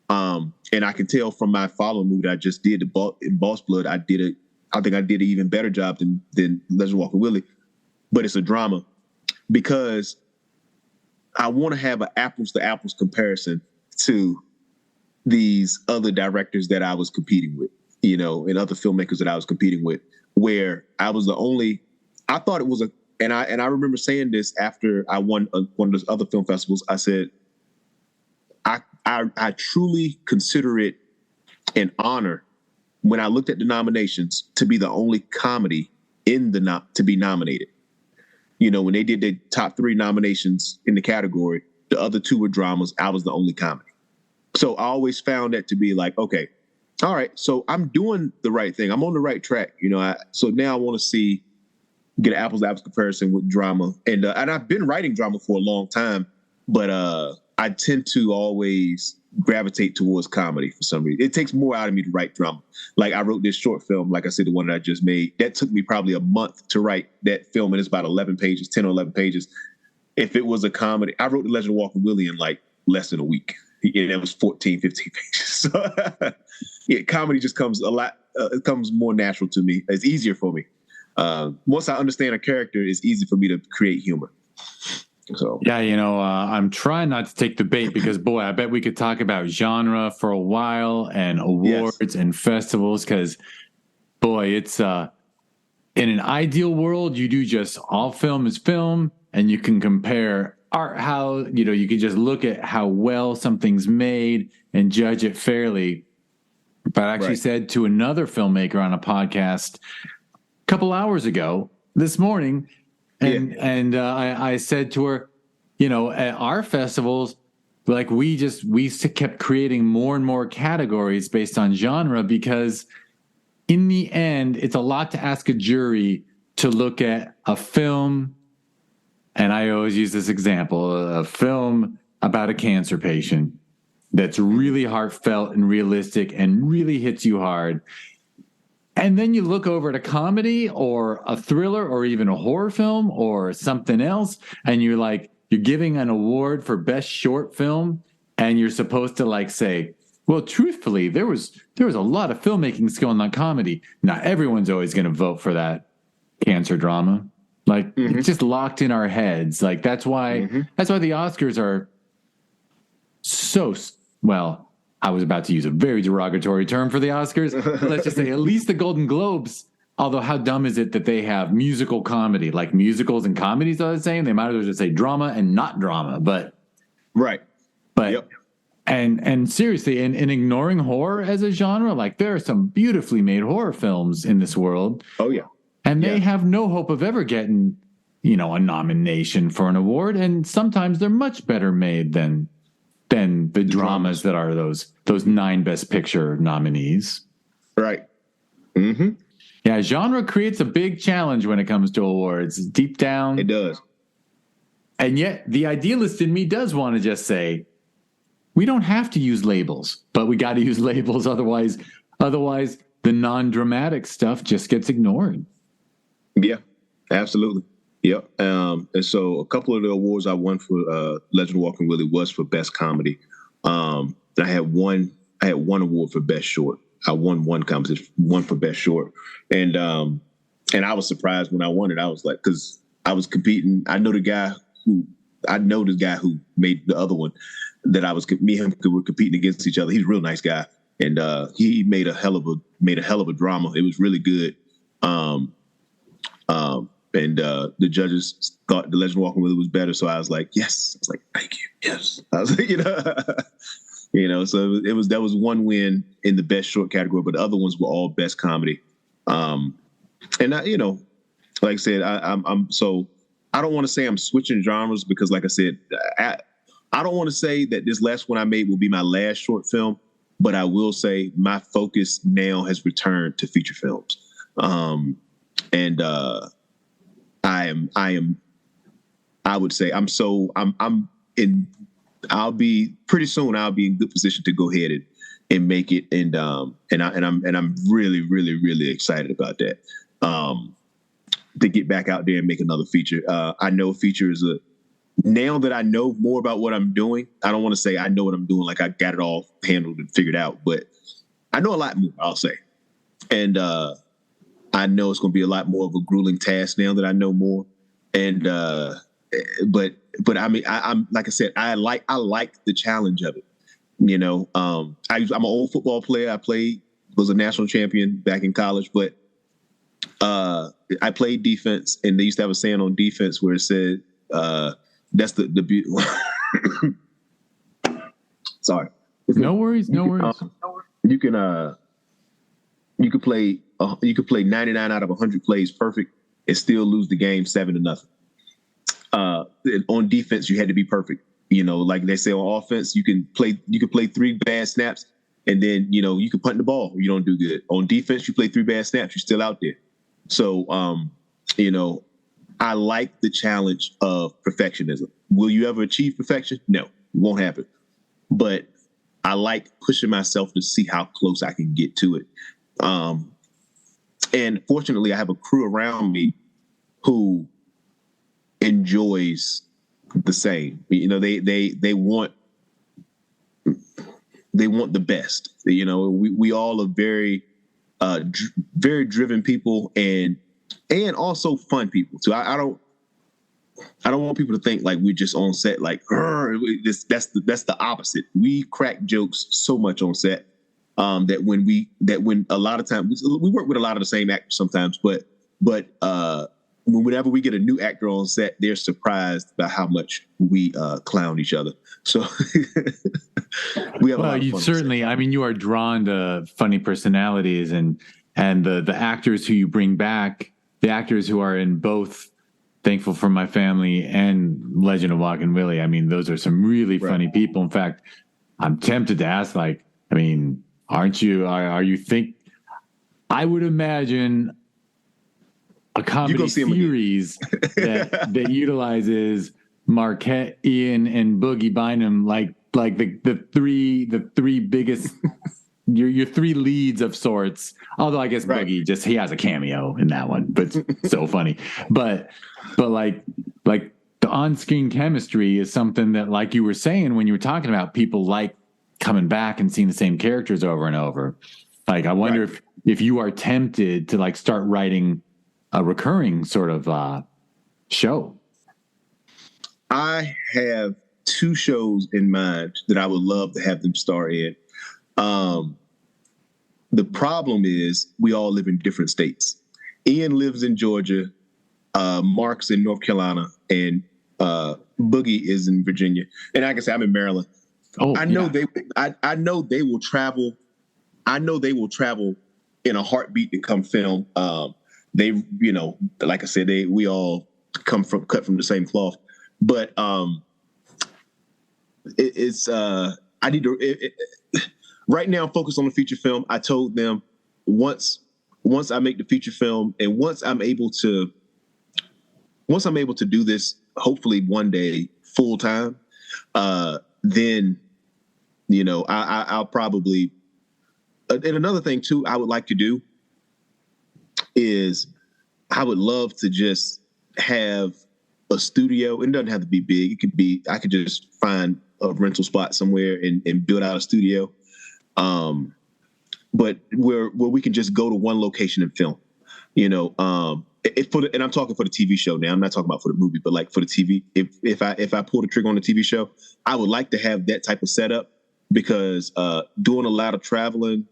And I can tell from my following movie that I just did in Boss Blood, I think I did an even better job than Legend of Walkin' Willie. But it's a drama because I want to have an apples to apples comparison to these other directors that I was competing with, and other filmmakers that I was competing with, where I was I thought it was and I remember saying this after I won one of those other film festivals. I said, I truly consider it an honor when I looked at the nominations to be the only comedy to be nominated. When they did the top 3 nominations in the category, the other 2 were dramas. I was the only comedy. So I always found that to be like, okay, all right, so I'm doing the right thing. I'm on the right track. So now I want to get an apples to apples comparison with drama. And I've been writing drama for a long time, but I tend to always gravitate towards comedy for some reason. It takes more out of me to write drama. Like, I wrote this short film, like I said, the one that I just made. That took me probably a month to write that film, and it's about 10 or 11 pages. If it was a comedy, I wrote The Legend of Walkin' Willie in like less than a week. And it was 14, 15 pages. So yeah, comedy just comes it comes more natural to me. It's easier for me. Once I understand a character, it's easy for me to create humor. So yeah, I'm trying not to take the bait because, boy, I bet we could talk about genre for a while and awards and festivals because, boy, it's in an ideal world, you do just all film is film and you can compare art, how, you can just look at how well something's made and judge it fairly. But I actually said to another filmmaker on a podcast, couple hours ago this morning, and I said to her, at our festivals, like we kept creating more and more categories based on genre, because in the end, it's a lot to ask a jury to look at a film. And I always use this example, a film about a cancer patient that's really heartfelt and realistic and really hits you hard. And then you look over at a comedy or a thriller or even a horror film or something else, and you're giving an award for best short film, and you're supposed to say, well, truthfully, there was a lot of filmmaking skill in that comedy. Not everyone's always going to vote for that cancer drama. It's just locked in our heads. That's why the Oscars are so, well, I was about to use a very derogatory term for the Oscars. But let's just say at least the Golden Globes, although how dumb is it that they have musical comedy? Like musicals and comedies are the same. They might as well just say drama and not drama. But right. But yep. And seriously, in ignoring horror as a genre, there are some beautifully made horror films in this world. Oh, yeah. And they have no hope of ever getting, a nomination for an award. And sometimes they're much better made than the dramas that are those 9 Best Picture nominees. Right. Mm-hmm. Yeah, genre creates a big challenge when it comes to awards. Deep down. It does. And yet the idealist in me does want to just say, we don't have to use labels, but we got to use labels. Otherwise the non-dramatic stuff just gets ignored. Yeah, absolutely. Yep. And so a couple of the awards I won for Legend of Walkin' Willie was for best comedy. I had one award for best short. I won one competition, one for best short. And I was surprised when I won it. I was like, because I was competing. I know this guy who made the other one that me and him were competing against each other. He's a real nice guy. And he made a hell of a drama. It was really good. And the judges thought The Legend of Walkin' Willie was better, so I was like, yes. I was like, thank you, yes. I was like, so that was one win in the best short category, but the other ones were all best comedy. And I, like I said, I'm so I don't want to say I'm switching genres because, like I said, I don't want to say that this last one I made will be my last short film, but I will say my focus now has returned to feature films. I'll be pretty soon. I'll be in good position to go ahead and make it. And I'm really, really, really excited about that. To get back out there and make another feature. I know feature is now that I know more about what I'm doing, I don't want to say I know what I'm doing, like I got it all handled and figured out, but I know a lot more, I'll say. And, I know it's going to be a lot more of a grueling task now that I know more. And, but I mean, I'm like I said, I like the challenge of it. I'm an old football player. Was a national champion back in college, but I played defense, and they used to have a saying on defense where it said, that's the beauty. Sorry. No worries. You could play 99 out of 100 plays perfect and still lose the game 7-0. On defense, you had to be perfect. Like they say on offense, you can play 3 bad snaps and then, you can punt the ball or you don't do good. On defense, you play 3 bad snaps, you're still out there. So, I like the challenge of perfectionism. Will you ever achieve perfection? No, it won't happen. But I like pushing myself to see how close I can get to it. And fortunately, I have a crew around me who enjoys the same. They want the best. We all are very, very driven people and also fun people. So I don't want people to think like we're just on set like that's the opposite. We crack jokes so much on set that when a lot of times we work with a lot of the same actors sometimes, but whenever we get a new actor on set, they're surprised by how much we clown each other. So we have a lot of fun. Certainly, I mean, you are drawn to funny personalities and the actors who you bring back the actors who are in both Thankful for My Family and Legend of Walkin' Willie, I mean, those are some really funny people. In fact, I'm tempted to ask, like, I mean, aren't you? Are you think? I would imagine a comedy series that utilizes Marquette, Ian, and Boogie Bynum, like the three biggest. Your three leads of sorts, although I guess Boogie he has a cameo in that one, but it's so funny. But like the on-screen chemistry is something that, like you were saying when you were talking about people like coming back and seeing the same characters over and over. Like I wonder if you are tempted to like start writing a recurring sort of show. I have 2 shows in mind that I would love to have them star in. The problem is we all live in different states. Ian lives in Georgia, Mark's in North Carolina, and Boogie is in Virginia. And like I say, I'm in Maryland. I know they will travel. I know they will travel in a heartbeat to come film. They, like I said, we all cut from the same cloth. But I need to. Right now, I'm focused on the feature film. I told them once I make the feature film, and once I'm able to do this, hopefully one day full time, then I'll probably. And another thing too, I would like to do is I would love to just have a studio. It doesn't have to be big. It could be. I could just find a rental spot somewhere and build out a studio. But where we can just go to one location and film, and I'm talking for the TV show now. I'm not talking about for the movie, but like for the TV. If I pull the trigger on the TV show, I would like to have that type of setup because doing a lot of traveling,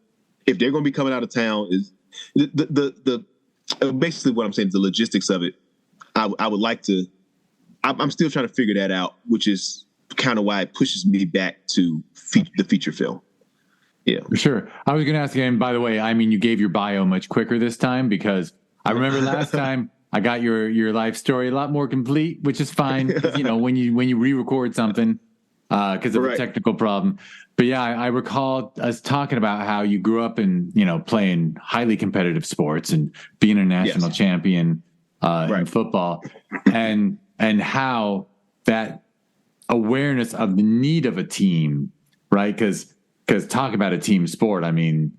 if they're going to be coming out of town, is the basically what I'm saying is the logistics of it. I would like to. I'm still trying to figure that out, which is kind of why it pushes me back to the feature film. Yeah, for sure. I was going to ask you, and by the way, I mean, you gave your bio much quicker this time because I remember last time I got your life story a lot more complete, which is fine. When you re-record something because of a technical problem. But yeah, I recall us talking about how you grew up in, playing highly competitive sports and being a national champion in football and how that awareness of the need of a team, right? Because talk about a team sport. I mean,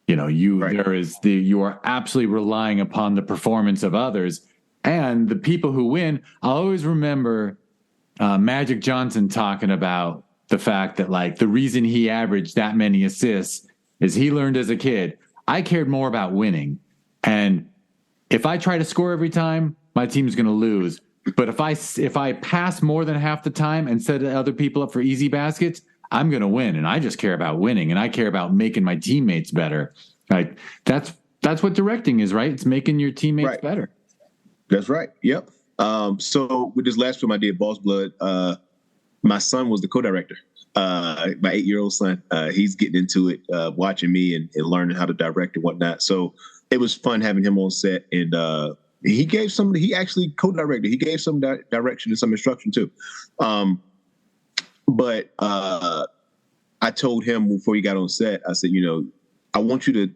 you are absolutely relying upon the performance of others and the people who win. I'll always remember Magic Johnson talking about the fact that like the reason he averaged that many assists is he learned as a kid, I cared more about winning. And if I try to score every time, my team's going to lose. But if I pass more than half the time and set other people up for easy baskets, I'm going to win. And I just care about winning, and I care about making my teammates better. Like that's what directing is, right? It's making your teammates better. That's right. Yep. So with this last film I did, Boss Blood, my son was the co-director. My 8-year-old son, he's getting into it, watching me and learning how to direct and whatnot. So it was fun having him on set, and he actually co-directed. He gave some direction and some instruction too. But I told him before he got on set, I said, I want you to,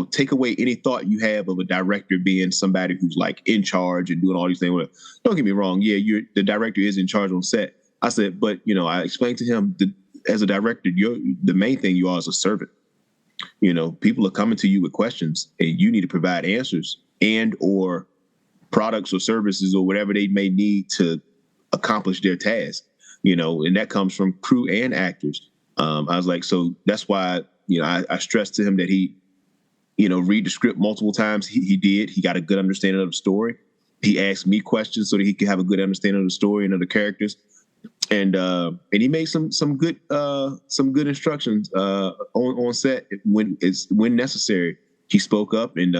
take away any thought you have of a director being somebody who's like in charge and doing all these things. Don't get me wrong. Yeah, the director is in charge on set. I said, but I explained to him that as a director, the main thing you are is a servant. People are coming to you with questions and you need to provide answers and or products or services or whatever they may need to accomplish their task. And that comes from crew and actors. I was like, so that's why, I stressed to him that he, read the script multiple times. He did. He got a good understanding of the story. He asked me questions so that he could have a good understanding of the story and of the characters. And he made some good instructions on set when necessary. He spoke up and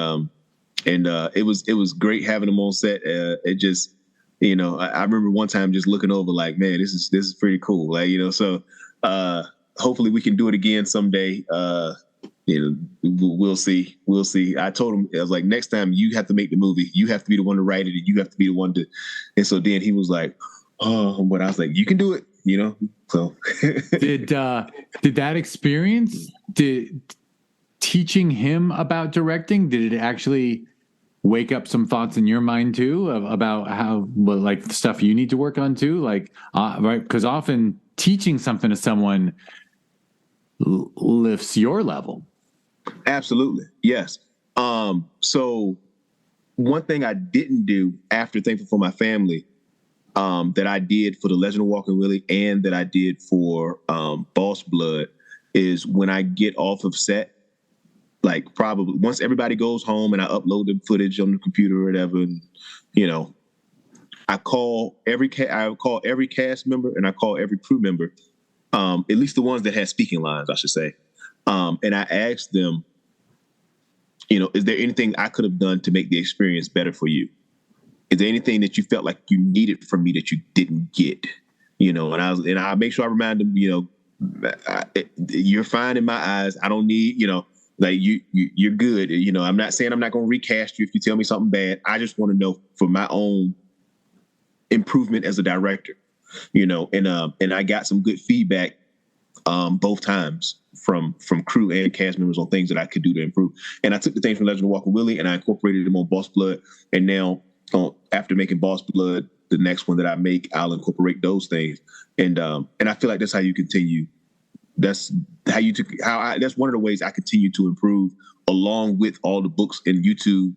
it was great having him on set. It just, I remember one time just looking over like, man, this is pretty cool. Like, so hopefully we can do it again someday. we'll see. We'll see. I told him, I was like, next time you have to make the movie, you have to be the one to write it, and you have to be the one to. And so then he was like, "Oh," but I was like, "You can do it," So did that experience, teaching him about directing, did it actually wake up some thoughts in your mind too about how, like, the stuff you need to work on too, like, right? Because often teaching something to someone lifts your level. Absolutely. Yes. So one thing I didn't do after Thankful for My Family, that I did for The Legend of Walkin' Willie and that I did for Boss Blood, is when I get off of set, like probably once everybody goes home and I upload the footage on the computer or whatever, and, I call every cast member and I call every crew member, at least the ones that had speaking lines, I should say. And I asked them, is there anything I could have done to make the experience better for you? Is there anything that you felt like you needed from me that you didn't get? And I make sure I remind them, you're fine in my eyes. I don't need, like you're good. I'm not saying I'm not going to recast you if you tell me something bad. I just want to know for my own improvement as a director, and I got some good feedback both times from crew and cast members on things that I could do to improve. And I took the things from Legend of Walkin' Willie and I incorporated them on Boss Blood. And now after making Boss Blood, the next one that I make, I'll incorporate those things. And I feel like that's how you continue. That's how that's one of the ways I continue to improve, along with all the books and YouTube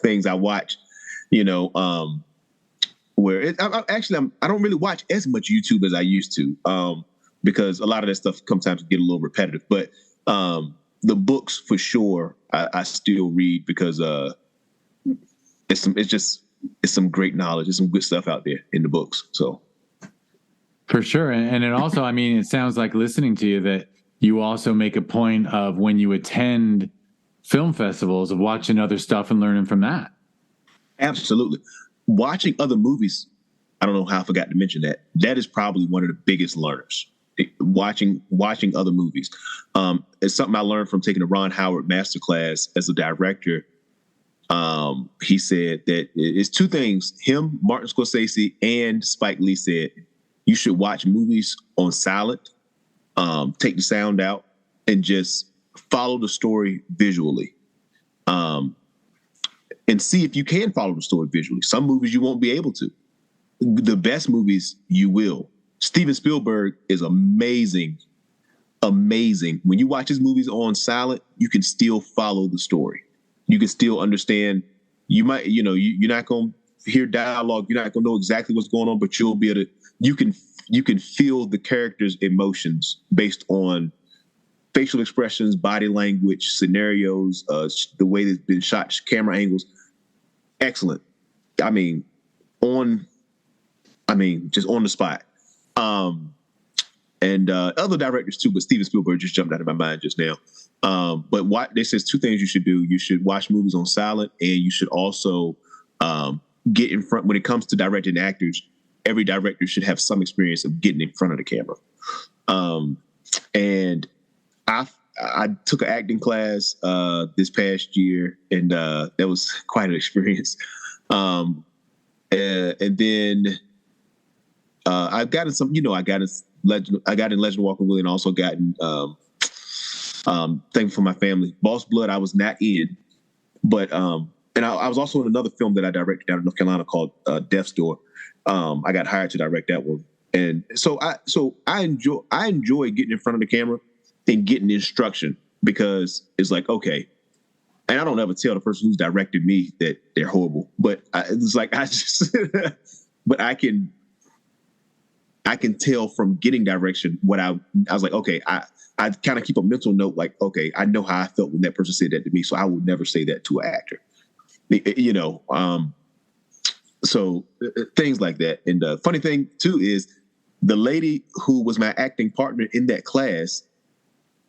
things I watch, where I don't really watch as much YouTube as I used to, because a lot of that stuff sometimes get a little repetitive. But the books, for sure, I still read because it's some great knowledge. There's some good stuff out there in the books. So for sure. And it also, it sounds like, listening to you, that you also make a point of, when you attend film festivals, of watching other stuff and learning from that. Absolutely. Watching other movies, I don't know how I forgot to mention that. That is probably one of the biggest learners. Watching other movies. It's something I learned from taking a Ron Howard masterclass as a director. He said that it's two things. Him, Martin Scorsese, and Spike Lee said you should watch movies on silent, take the sound out, and just follow the story visually. And see if you can follow the story visually. Some movies you won't be able to. The best movies you will. Steven Spielberg is amazing. When you watch his movies on silent, you can still follow the story. You can still understand. You might, you're not going to hear dialogue. You're not going to know exactly what's going on, but you'll be able to. You can feel the characters' emotions based on facial expressions, body language, scenarios, the way it's been shot, camera angles. Excellent. Just on the spot. And other directors too, but Steven Spielberg just jumped out of my mind just now. But this says two things you should do. You should watch movies on silent, and you should also get in front. When it comes to directing actors, every director should have some experience of getting in front of the camera. And I took an acting class this past year, and that was quite an experience. And then I've gotten some, I got in Legend of Walkin' Willie, and also gotten Thankful for My Family. Boss Blood I was not in, but and I was also in another film that I directed down in North Carolina called Death's Door. I got hired to direct that one, and so I enjoy getting in front of the camera and getting instruction, because it's like, okay. And I don't ever tell the person who's directed me that they're horrible, but but I can tell from getting direction what I was like, okay, I kind of keep a mental note, like, okay, I know how I felt when that person said that to me, so I would never say that to an actor, so things like that. And the funny thing too is the lady who was my acting partner in that class,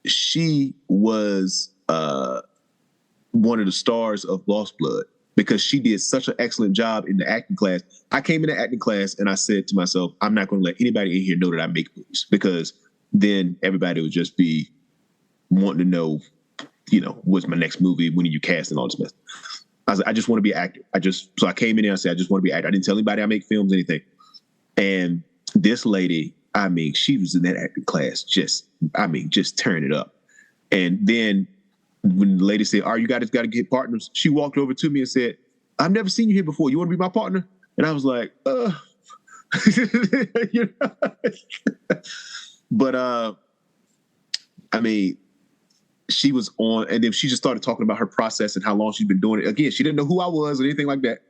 she was one of the stars of Boss Blood, because she did such an excellent job in the acting class. I came in the acting class and I said to myself, I'm not going to let anybody in here know that I make movies, because then everybody would just be wanting to know, what's my next movie? When are you casting all this mess? I was like, I just want to be an actor. So I came in there and I said, I just want to be an actor. I didn't tell anybody I make films, anything. And this lady, she was in that acting class, just turn it up. And then when the lady said, you guys got to get partners, she walked over to me and said, I've never seen you here before. You want to be my partner? And I was like, But, she was on, and then she just started talking about her process and how long she's been doing it. Again, she didn't know who I was or anything like that.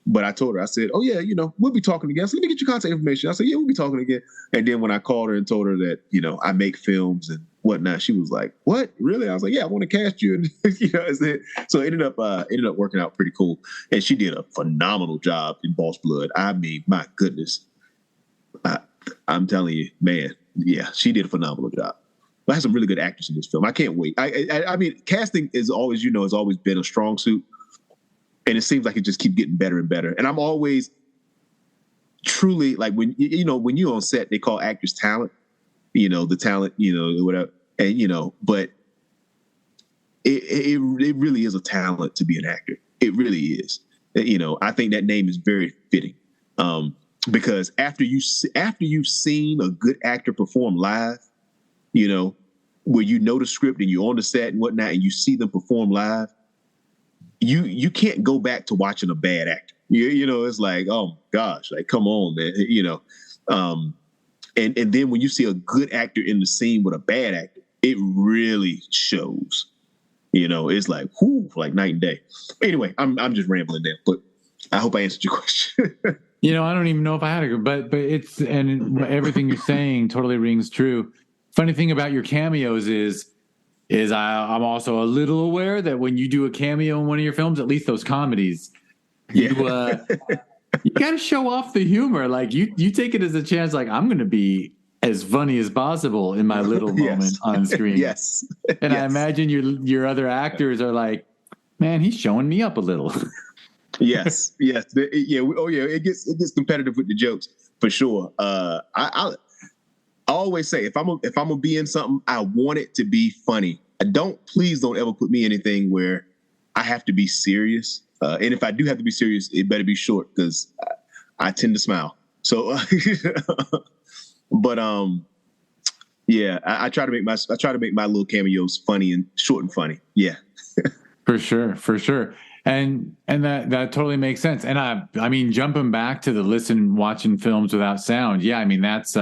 But I told her, I said, oh, yeah, we'll be talking again. So let me get your contact information. I said, yeah, we'll be talking again. And then when I called her and told her that, I make films and whatnot, she was like, what? Really? I was like, yeah, I want to cast you. And, so it ended up working out pretty cool. And she did a phenomenal job in Boss Blood. My goodness. I'm telling you, man, yeah, she did a phenomenal job. I had some really good actors in this film. I can't wait. Casting is always, has always been a strong suit. And it seems like it just keeps getting better and better. And I'm always truly like when you're on set, they call actors talent, the talent, whatever. And, but it really is a talent to be an actor. It really is. I think that name is very fitting. Because after you've seen a good actor perform live, where the script and you're on the set and whatnot, and you see them perform live, you can't go back to watching a bad actor. It's like, oh gosh, like come on, man. And then when you see a good actor in the scene with a bad actor, it really shows. It's like, whoo, like night and day. Anyway, I'm just rambling there, but I hope I answered your question. I don't even know if I had a, but it's, and everything you're saying totally rings true. Funny thing about your cameos is I'm also a little aware that when you do a cameo in one of your films, at least those comedies, you got to show off the humor. Like you take it as a chance. Like I'm going to be as funny as possible in my little moment on screen. Yes. And I imagine your other actors are like, man, he's showing me up a little. Yes. Yeah. Oh yeah. It gets competitive with the jokes for sure. I always say if I'm gonna be in something, I want it to be funny. Please don't ever put me in anything where I have to be serious. And if I do have to be serious, it better be short because I tend to smile. So, but yeah, I try to make my little cameos funny and short and funny. Yeah, for sure. And that totally makes sense. And I mean, jumping back to the watching films without sound. Yeah, I mean that's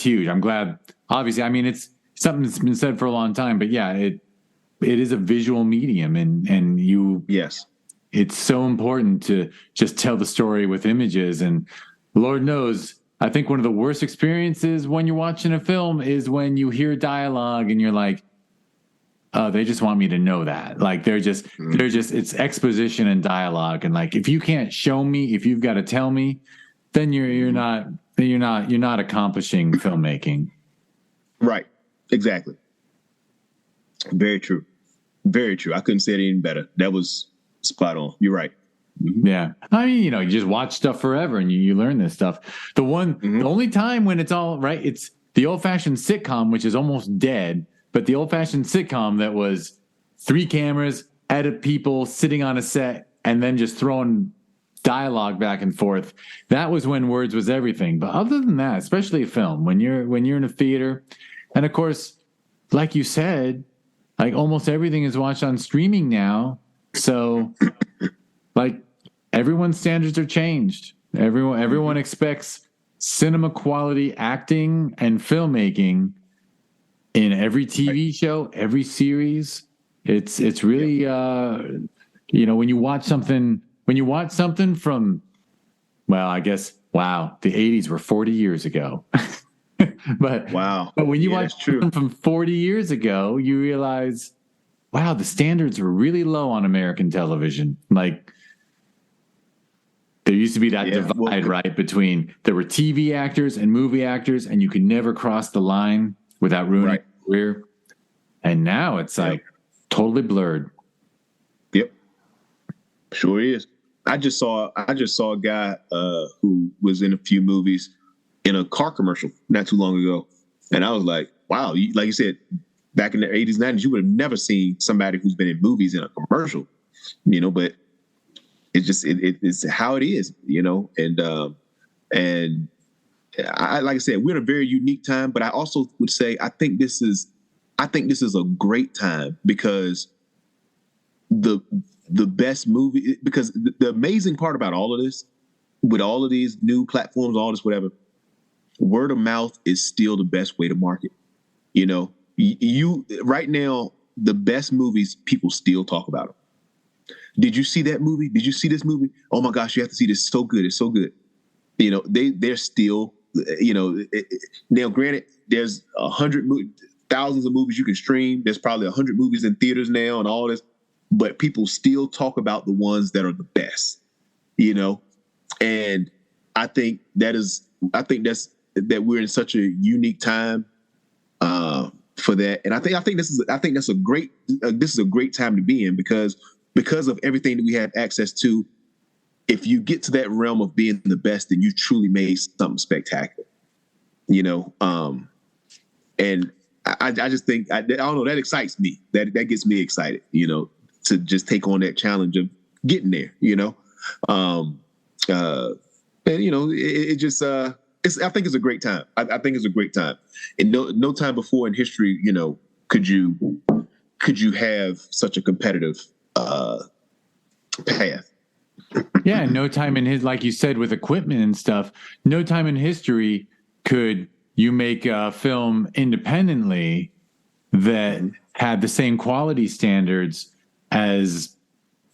huge. I'm glad. Obviously, I mean, it's something that's been said for a long time, but yeah, it is a visual medium, and you. Yes. It's so important to just tell the story with images, and Lord knows, I think one of the worst experiences when you're watching a film is when you hear dialogue and you're like, oh, they just want me to know that. Like they're just it's exposition and dialogue, and like if you can't show me, if you've got to tell me, then you're not accomplishing filmmaking. Right. Exactly. Very true. Very true. I couldn't say it any better. That was spot on. You're right. Mm-hmm. Yeah. I mean, you just watch stuff forever and you learn this stuff. The only time when it's all right, it's the old fashioned sitcom, which is almost dead, but the old fashioned sitcom that was 3 cameras, edit people sitting on a set and then just throwing dialogue back and forth. That was when words was everything. But other than that, especially a film, when you're in a theater, and of course, like you said, like almost everything is watched on streaming now. So like everyone's standards are changed. Everyone expects cinema quality acting and filmmaking in every TV show, every series. It's really when you watch something from, well, I guess, wow, the 80s were 40 years ago. But wow. But when you watch something from 40 years ago, you realize, wow, the standards were really low on American television. Like there used to be that divide, right, between there were TV actors and movie actors, and you could never cross the line without ruining your career. And now it's like totally blurred. Yep. Sure is. I just saw a guy who was in a few movies in a car commercial not too long ago, and I was like, wow, like you said, back in the 80s, 90s, you would have never seen somebody who's been in movies in a commercial, but it's just, it's how it is, and I, like I said, we're in a very unique time, but I also would say, I think this is a great time because the best movie, because the amazing part about all of this, with all of these new platforms, all this, whatever, word of mouth is still the best way to market. You right now, the best movies, people still talk about them. Did you see that movie? Did you see this movie? Oh my gosh, you have to see this. It's so good. It's so good. They're still, now granted, there's thousands of movies you can stream. There's probably 100 movies in theaters now and all this, but people still talk about the ones that are the best, and I think that's that we're in such a unique time for that. And I think this is a great time to be in because of everything that we have access to. If you get to that realm of being the best, then you truly made something spectacular, and I just think, I don't know, that excites me. That gets me excited, to just take on that challenge of getting there, it just, I think it's a great time. I think it's a great time. And no time before in history, could you have such a competitive path? Yeah, no time in like you said, with equipment and stuff, no time in history could you make a film independently that had the same quality standards as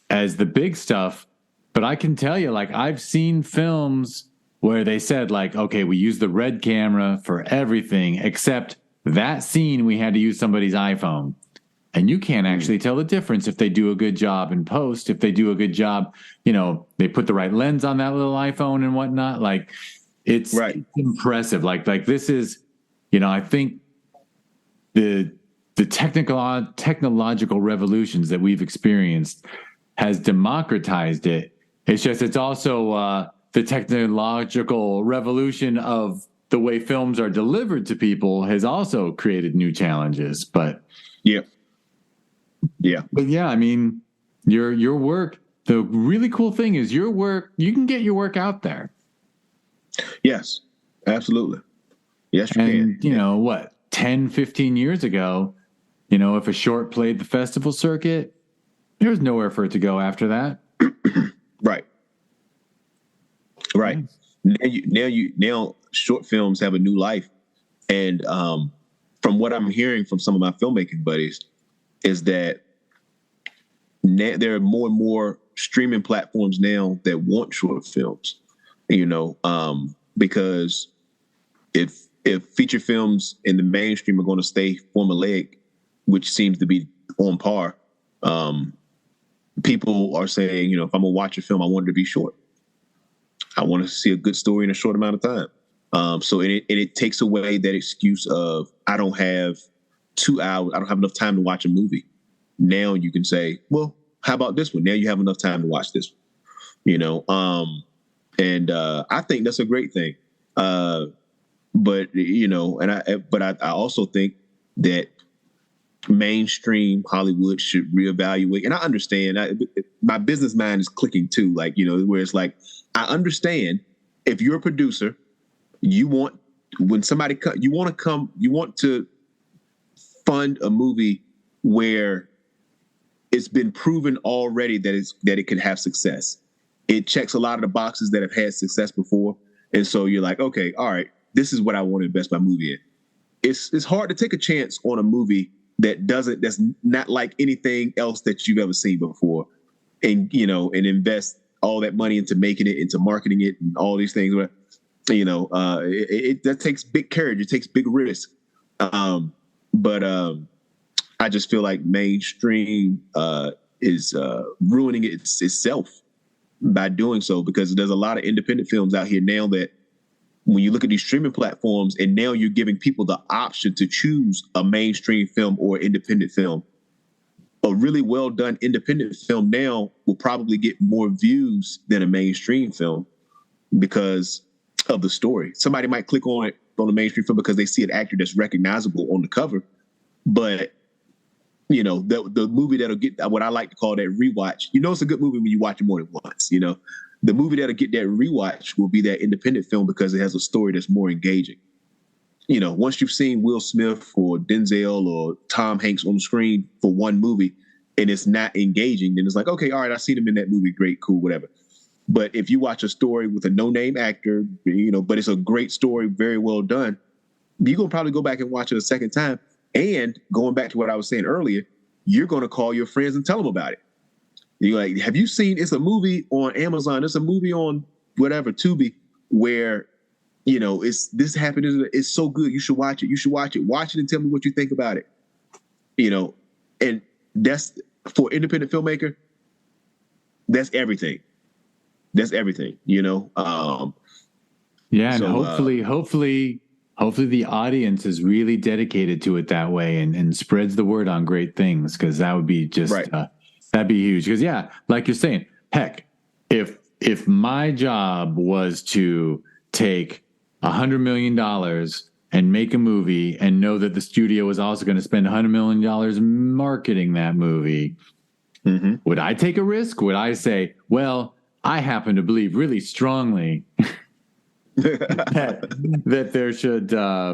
the big stuff. But I can tell you, like, I've seen films where they said, like, okay, we use the red camera for everything except that scene we had to use somebody's iPhone. And you can't actually tell the difference if they do a good job in post, if they do a good job, they put the right lens on that little iPhone and whatnot. Like, it's impressive. Like this is, I think the technological revolutions that we've experienced has democratized it. It's also the technological revolution of the way films are delivered to people has also created new challenges. But yeah. But yeah, I mean, your work, the really cool thing is your work, you can get your work out there. Yes, absolutely. Yes, you can. What, 10, 15 years ago, if a short played the festival circuit, there's nowhere for it to go after that. Right. Now short films have a new life. And from what I'm hearing from some of my filmmaking buddies is that there are more and more streaming platforms now that want short films, because if feature films in the mainstream are going to stay formulaic, which seems to be on par, people are saying, if I'm going to watch a film, I want it to be short. I want to see a good story in a short amount of time. So it takes away that excuse of, I don't have 2 hours. I don't have enough time to watch a movie. Now you can say, well, how about this one? Now you have enough time to watch this one, and I think that's a great thing. But I also think that mainstream Hollywood should reevaluate. And I understand, my business mind is clicking too, where it's like, I understand if you're a producer, you want to fund a movie where it's been proven already that it can have success. It checks a lot of the boxes that have had success before. And so you're like, okay, all right, this is what I want to invest my movie in. It's hard to take a chance on a movie that's not like anything else that you've ever seen before, and invest all that money into making it, into marketing it, and all these things. That takes big courage. It takes big risk. But I just feel like mainstream is ruining itself by doing so, because there's a lot of independent films out here now that when you look at these streaming platforms, and now you're giving people the option to choose a mainstream film or independent film. A really well done independent film now will probably get more views than a mainstream film because of the story. Somebody might click on it on a mainstream film because they see an actor that's recognizable on the cover, But the movie that'll get what I like to call that rewatch. It's a good movie when you watch it more than once. The movie that'll get that rewatch will be that independent film because it has a story that's more engaging. Once you've seen Will Smith or Denzel or Tom Hanks on the screen for one movie and it's not engaging, then it's like, okay, all right, I seen him in that movie, great, cool, whatever. But if you watch a story with a no-name actor, but it's a great story, very well done, you're going to probably go back and watch it a second time. And going back to what I was saying earlier, you're going to call your friends and tell them about it. You're like, have you seen, it's a movie on Amazon, it's a movie on whatever, Tubi, where, this happened, it's so good, you should watch it, watch it and tell me what you think about it. And that's, for independent filmmaker, that's everything. That's everything, Yeah, and so, hopefully the audience is really dedicated to it that way and spreads the word on great things, because that would be just right. That'd be huge. Because like you're saying, heck, if my job was to take $100 million and make a movie and know that the studio was also going to spend $100 million marketing that movie, would I take a risk? Would I say, well, I happen to believe really strongly that there should, no,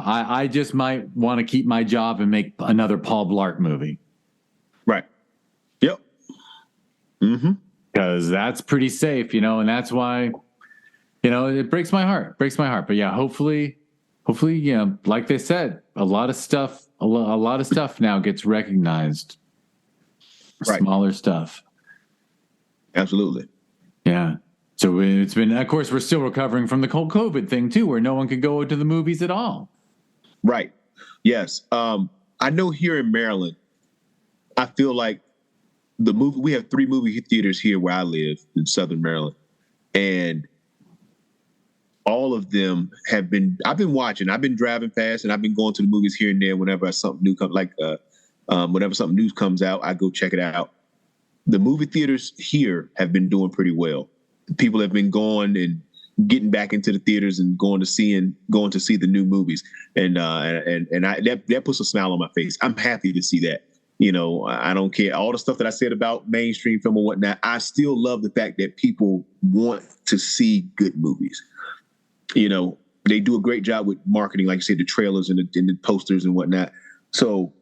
I just might want to keep my job and make another Paul Blart movie. Right. Yep. Because that's pretty safe, and that's why, it breaks my heart. But yeah, hopefully, like they said, a lot of stuff now gets recognized. Right. Smaller stuff. Absolutely. Yeah. So it's been, of course, we're still recovering from the COVID thing too, where no one could go to the movies at all. Right. Yes. I know here in Maryland, I feel like we have 3 movie theaters here where I live in Southern Maryland, and all of them I've been watching. I've been driving fast, and I've been going to the movies here and there whenever something new comes, whenever something new comes out, I go check it out. The movie theaters here have been doing pretty well. People have been going and getting back into the theaters and going to see the new movies, and that puts a smile on my face. I'm happy to see that. I don't care all the stuff that I said about mainstream film and whatnot. I still love the fact that people want to see good movies. They do a great job with marketing, like you said, the trailers and the posters and whatnot. So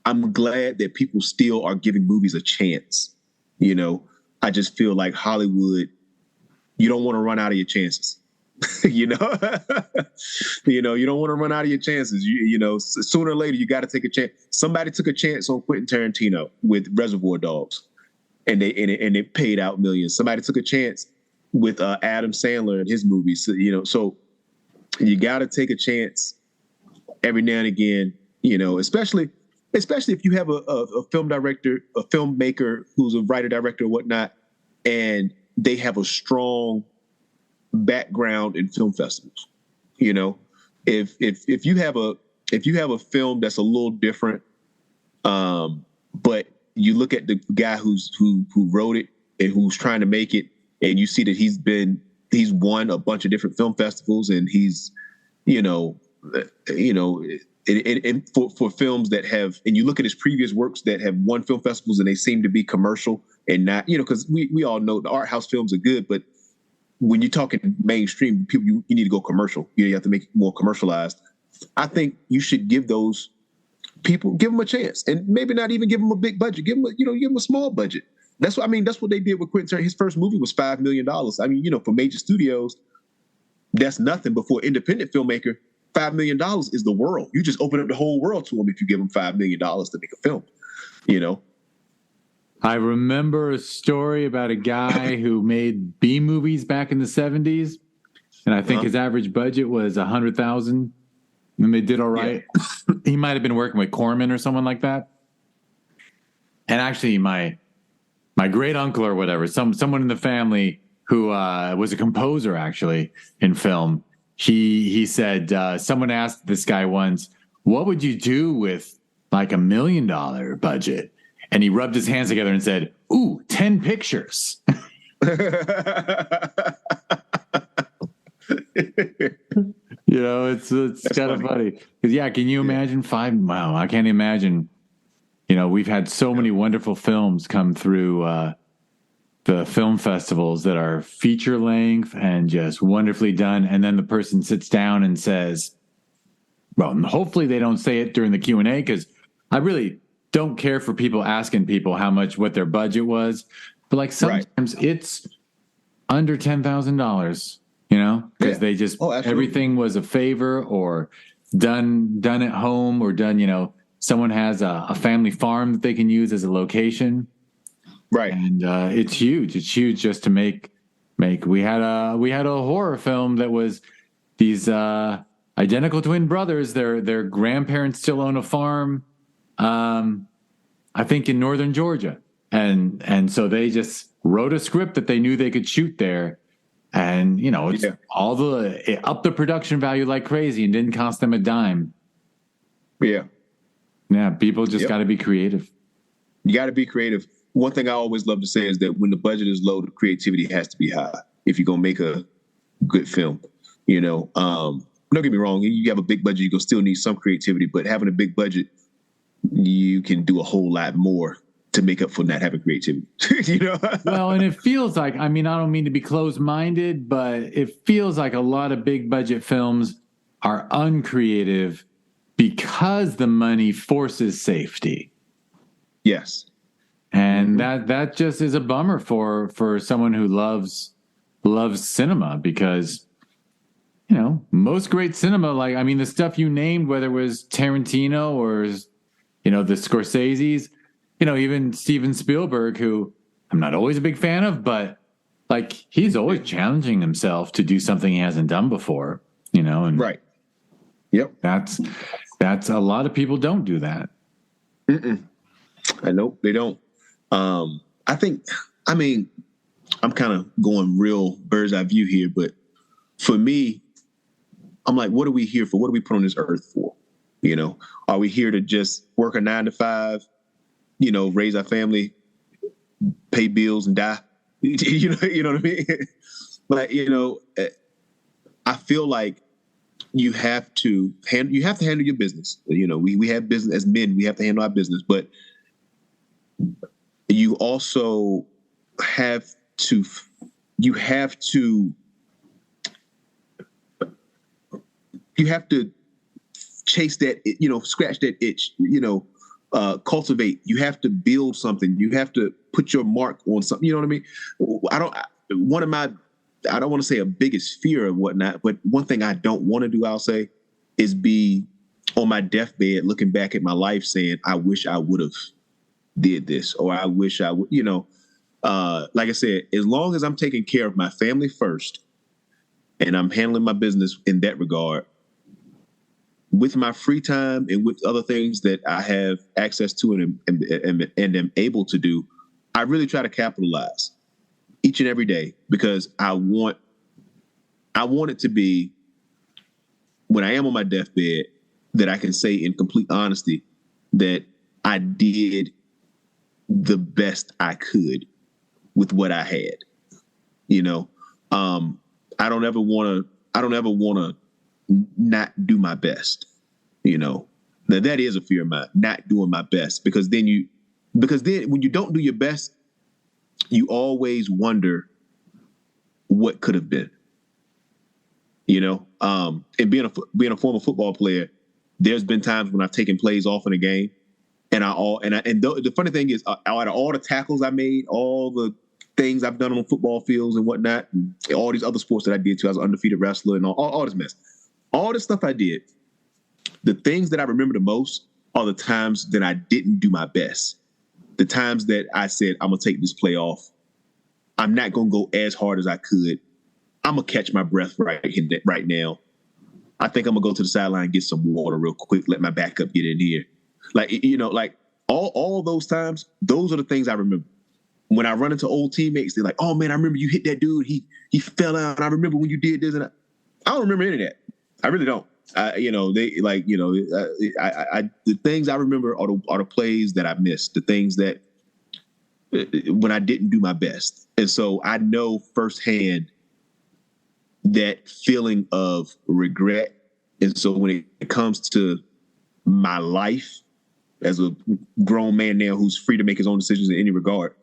I'm glad that people still are giving movies a chance. I just feel like Hollywood, you don't want to run out of your chances. You don't want to run out of your chances. Sooner or later, you got to take a chance. Somebody took a chance on Quentin Tarantino with Reservoir Dogs, and it paid out millions. Somebody took a chance with Adam Sandler and his movies. So you got to take a chance every now and again. Especially if you have a film director, a filmmaker who's a writer, director, or whatnot, and they have a strong background in film festivals. If you have a film that's a little different, but you look at the guy who wrote it and who's trying to make it, and you see that he's won a bunch of different film festivals, and he's for films that have, and you look at his previous works that have won film festivals and they seem to be commercial and not, because we all know the art house films are good, but when you're talking mainstream, people, you need to go commercial. You have to make it more commercialized. I think you should give those people, give them a chance, and maybe not even give them a big budget. Give them a small budget. That's what they did with Quentin Tarantino. His first movie was $5 million. For major studios, that's nothing. But for an independent filmmaker, $5 million is the world. You just open up the whole world to them if you give them $5 million to make a film. I remember a story about a guy who made B movies back in the 70s, and I think his average budget was $100,000, and they did all right. Yeah. He might have been working with Corman or someone like that. And actually, my great uncle or whatever, someone in the family who was a composer actually in film. He said someone asked this guy once, "What would you do with like $1 million budget?" And he rubbed his hands together and said, "Ooh, 10 pictures." It's kind of funny. Because, can you imagine Wow, I can't imagine. We've had so many wonderful films come through the film festivals that are feature length and just wonderfully done. And then the person sits down and says, well, hopefully they don't say it during the Q&A, because I really don't care for people asking people what their budget was. But sometimes it's under $10,000, because they just, everything was a favor or done at home or done, someone has a family farm that they can use as a location. Right. And it's huge. It's huge just to make. We had a horror film that was these identical twin brothers. Their grandparents still own a farm, I think in northern Georgia. And so they just wrote a script that they knew they could shoot there. And, it's it upped the production value like crazy and didn't cost them a dime. Yeah. Yeah. People just got to be creative. You got to be creative. One thing I always love to say is that when the budget is low, the creativity has to be high if you're going to make a good film. Don't get me wrong. You have a big budget, you're going to still need some creativity, but having a big budget, you can do a whole lot more to make up for not having creativity. Well, and it feels like, I don't mean to be closed-minded, but it feels like a lot of big budget films are uncreative because the money forces safety. Yes. And that just is a bummer for someone who loves cinema, because most great cinema, the stuff you named, whether it was Tarantino or the Scorseses, even Steven Spielberg, who I'm not always a big fan of, but he's always challenging himself to do something he hasn't done before, and right. Yep. That's a lot of people don't do that. I know they don't. I'm kind of going real bird's eye view here, but for me, I'm like, what are we here for? What are we put on this earth for? Are we here to just work a 9 to 5, raise our family, pay bills and die? You know what I mean? But, I feel like you have to handle your business. We have business as men, we have to handle our business, but you also have to chase that, scratch that itch, cultivate. You have to build something. You have to put your mark on something. You know what I mean? I don't want to say a biggest fear or whatnot, but one thing I don't want to do, I'll say, is be on my deathbed looking back at my life saying, I wish I would have did this, or I wish I would, like I said, as long as I'm taking care of my family first and I'm handling my business in that regard, with my free time and with other things that I have access to and am able to do, I really try to capitalize each and every day, because I want it to be, when I am on my deathbed, that I can say in complete honesty that I did the best I could with what I had. I don't ever want to not do my best. Now that is a fear of mine, not doing my best, because then when you don't do your best, you always wonder what could have been. And being a former football player, there's been times when I've taken plays off in a game, and the funny thing is, out of all the tackles I made, all the things I've done on football fields and whatnot, and all these other sports that I did too, I was an undefeated wrestler and all this mess, all this stuff I did, the things that I remember the most are the times that I didn't do my best. The times that I said, I'm going to take this play off. I'm not going to go as hard as I could. I'm going to catch my breath right now. I think I'm going to go to the sideline and get some water real quick, let my backup get in here. All those times, those are the things I remember. When I run into old teammates, they're like, oh man, I remember you hit that dude. He fell out. I remember when you did this. And I don't remember any of that. I really don't. The things I remember are the plays that I missed, the things that when I didn't do my best. And so I know firsthand that feeling of regret And so when it comes to my life as a grown man now who's free to make his own decisions in any regard,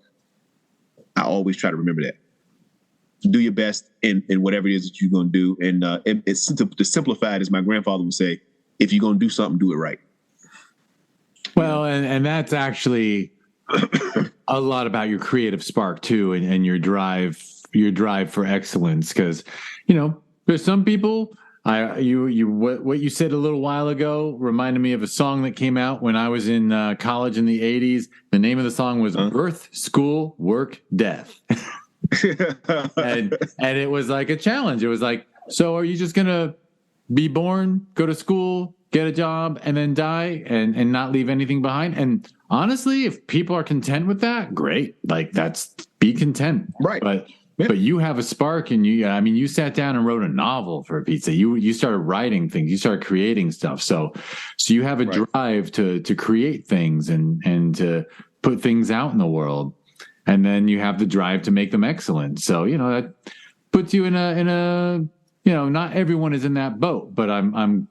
I always try to remember that. Do your best in whatever it is that you're going to do. And it's to simplify it, as my grandfather would say, if you're going to do something, do it right. Well, and that's actually a lot about your creative spark too, and your drive for excellence. Because, there's some people. What you said a little while ago reminded me of a song that came out when I was in college in the 80s. The name of the song was Birth, School, Work, Death. and it was like a challenge. It was like, so are you just going to be born, go to school, get a job, and then die and not leave anything behind? And honestly, if people are content with that, great. Like, be content. Right. But you have a spark, and you sat down and wrote a novel, for Pete's sake. You started writing things, you started creating stuff. So you have a drive to create things and to put things out in the world, and then you have the drive to make them excellent. So that puts you in a not everyone is in that boat, but I'm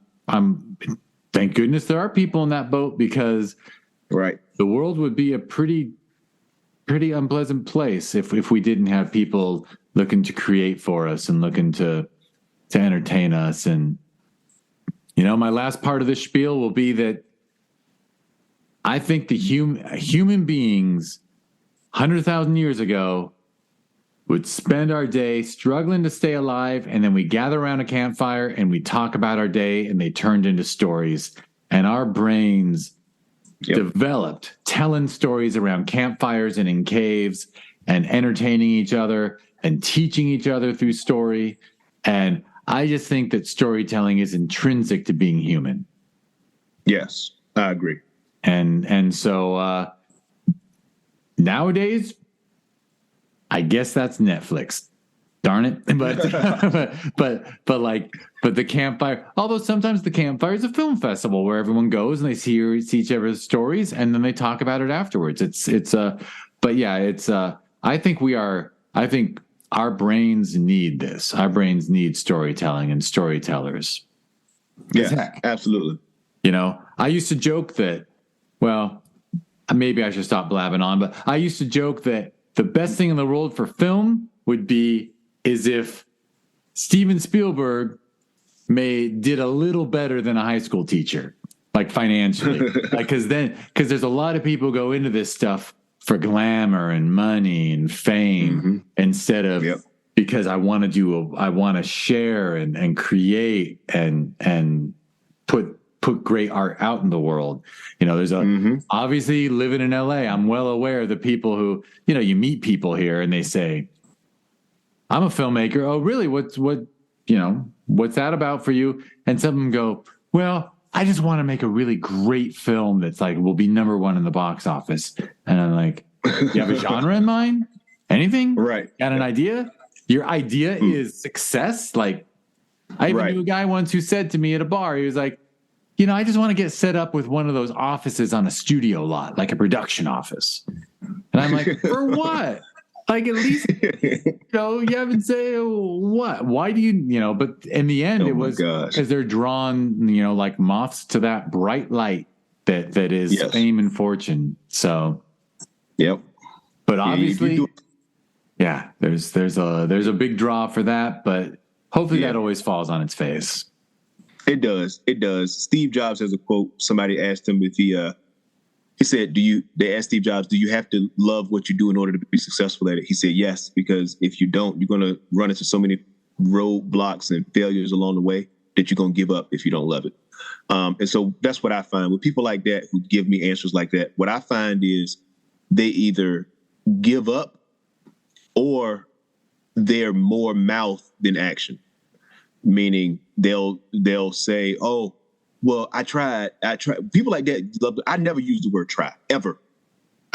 thank goodness there are people in that boat, because the world would be a pretty unpleasant place if we didn't have people looking to create for us and looking to entertain us. And my last part of this spiel will be that I think the human beings 100,000 years ago would spend our day struggling to stay alive, and then we gather around a campfire and we talk about our day, and they turned into stories, and our brains developed telling stories around campfires and in caves and entertaining each other and teaching each other through story. And I just think that storytelling is intrinsic to being human. Yes, I agree. And so nowadays, I guess that's Netflix. Darn it. But the campfire, although sometimes the campfire is a film festival where everyone goes and they see each other's stories, and then they talk about it afterwards. I think our brains need this. Our brains need storytelling and storytellers. Yeah, absolutely. I used to joke that, well, maybe I should stop blabbing on, but I used to joke that the best thing in the world for film is if Steven Spielberg did a little better than a high school teacher, like financially, because there's a lot of people go into this stuff for glamour and money and fame instead of because I want to share and create and put great art out in the world. There's obviously living in LA, I'm well aware of the people who, you meet people here and they say, I'm a filmmaker. Oh, really? What's that about for you? And some of them go, well, I just want to make a really great film that's like, will be #1 in the box office. And I'm like, you have a genre in mind? Anything? Right. Got an idea? Your idea is success? Like, I even knew a guy once who said to me at a bar, he was like, I just want to get set up with one of those offices on a studio lot, like a production office. And I'm like, for what? Like, at least, you haven't said what? Why do you, but in the end, it was because they're drawn, like moths to that bright light that is fame and fortune. So, but obviously, there's a big draw for that, but hopefully that always falls on its face. It does. Steve Jobs has a quote. Somebody asked him if he said, they asked Steve Jobs, do you have to love what you do in order to be successful at it? He said, yes, because if you don't, you're going to run into so many roadblocks and failures along the way that you're going to give up if you don't love it. And so that's what I find with people like that who give me answers like that. What I find is they either give up or they're more mouth than action, meaning they'll say, oh, well, I tried. People like that, I never use the word try, ever.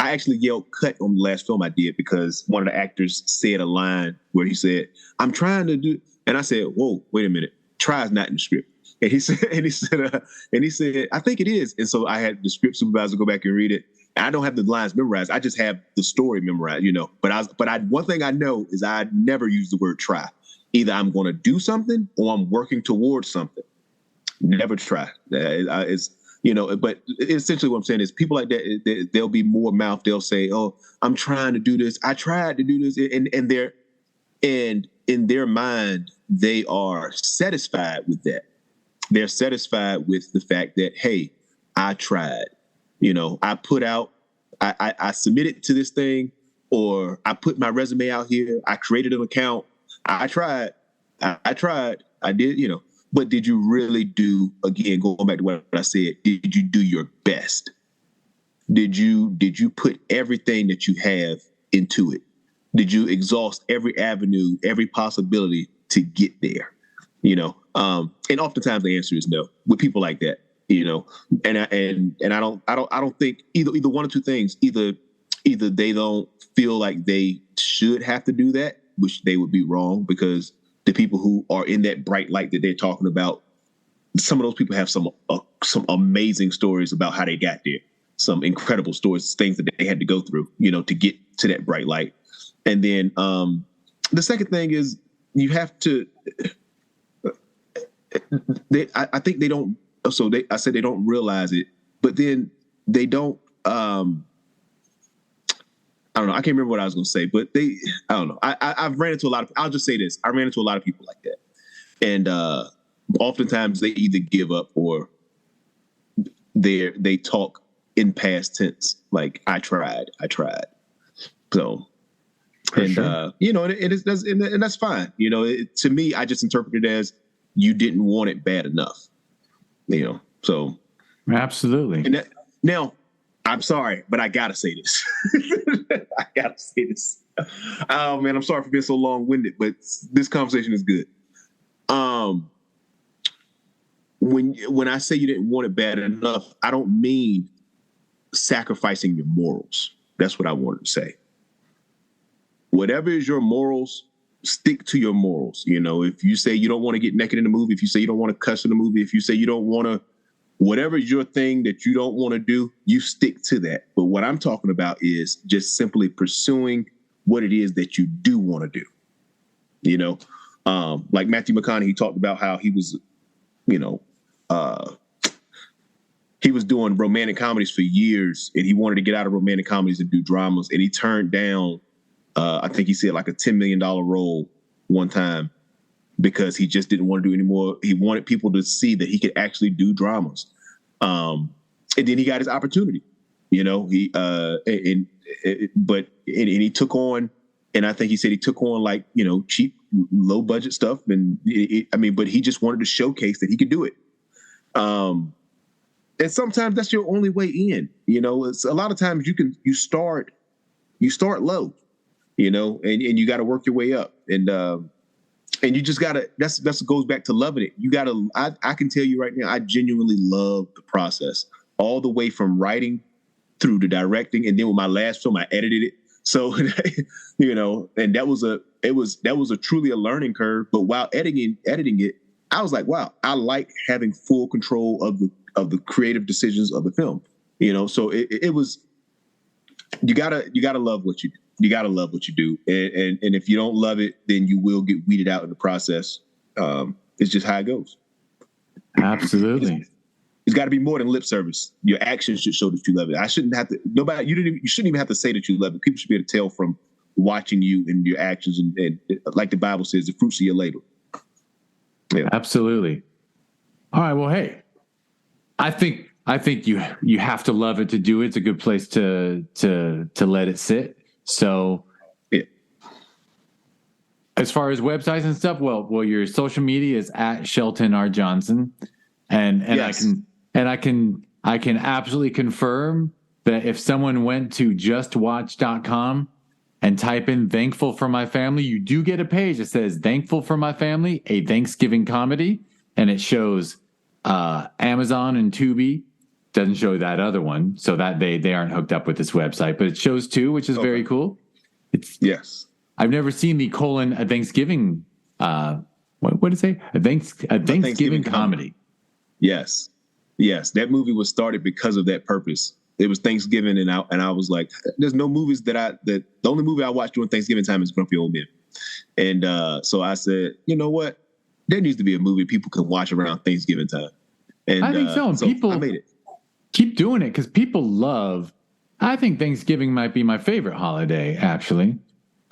I actually yelled cut on the last film I did because one of the actors said a line where he said, I'm trying to do, and I said, whoa, wait a minute. Try is not in the script. And he said, I think it is. And so I had the script supervisor go back and read it. And I don't have the lines memorized. I just have the story memorized, But one thing I know is I never use the word try. Either I'm going to do something or I'm working towards something. Never try. It's but essentially what I'm saying is people like that, they'll be more mouth. They'll say, "Oh, I'm trying to do this. I tried to do this," and in their mind, they are satisfied with that. They're satisfied with the fact that, hey, I tried. I put out, I submitted to this thing, or I put my resume out here. I created an account. I tried. I tried. I did. But did you really do, again, going back to what I said, did you do your best? Did you put everything that you have into it? Did you exhaust every avenue, every possibility to get there? And oftentimes the answer is no with people like that, and I don't think either one of two things, either they don't feel like they should have to do that, which they would be wrong, because the people who are in that bright light that they're talking about, some of those people have some amazing stories about how they got there, some incredible stories, things that they had to go through, to get to that bright light. And then the second thing is you have to. I think they don't. So I said they don't realize it, but then they don't. I don't know. I can't remember what I was going to say, but I don't know. I've ran into a lot of. I'll just say this: I ran into a lot of people like that, and oftentimes they either give up or they talk in past tense, like I tried. So. And sure. And that's fine. To me, I just interpret it as you didn't want it bad enough. So absolutely. And now, I'm sorry, but I gotta say this. Oh man, I'm sorry for being so long-winded, but this conversation is good. When I say you didn't want it bad enough, I don't mean sacrificing your morals. That's what I wanted to say. Whatever is your morals, stick to your morals. If you say you don't want to get naked in the movie, if you say you don't want to cuss in the movie, if you say you don't want to, whatever is your thing that you don't want to do, you stick to that. But what I'm talking about is just simply pursuing what it is that you do want to do. Like Matthew McConaughey talked about how he was, he was doing romantic comedies for years, and he wanted to get out of romantic comedies and do dramas, and he turned down I think he said like a $10 million role one time because he just didn't want to do any more. He wanted people to see that he could actually do dramas. And then he got his opportunity, he took on, and I think he said he took on like, cheap, low budget stuff. And but he just wanted to showcase that he could do it. And sometimes that's your only way in, it's a lot of times you start low. And you got to work your way up, and you just gotta. That's goes back to loving it. You gotta. I can tell you right now, I genuinely love the process, all the way from writing through to directing, and then with my last film, I edited it. So, and that was a truly a learning curve. But while editing it, I was like, wow, I like having full control of the creative decisions of the film. So it was. You gotta love what you do. You got to love what you do. And if you don't love it, then you will get weeded out in the process. It's just how it goes. Absolutely. It's got to be more than lip service. Your actions should show that you love it. You shouldn't even have to say that you love it. People should be able to tell from watching you and your actions. And like the Bible says, the fruits of your labor. Yeah. Absolutely. All right. Well, hey, I think you have to love it to do it. It's a good place to let it sit. So, yeah. As far as websites and stuff, well, your social media is at Shelton R. Johnson, and yes. I can absolutely confirm that if someone went to justwatch.com and type in "Thankful for My Family," you do get a page that says "Thankful for My Family," a Thanksgiving comedy, and it shows Amazon and Tubi. Doesn't show that other one, so that they aren't hooked up with this website, but it shows two, which is very cool. Yes. I've never seen the a Thanksgiving. What did it say? A Thanksgiving comedy. Yes, that movie was started because of that purpose. It was Thanksgiving, and I was like, there's no movies the only movie I watch during Thanksgiving time is Grumpy Old Men, and so I said, you know what, there needs to be a movie people can watch around Thanksgiving time. And I think so. And people I made it. Keep doing it because people love. I think Thanksgiving might be my favorite holiday, actually.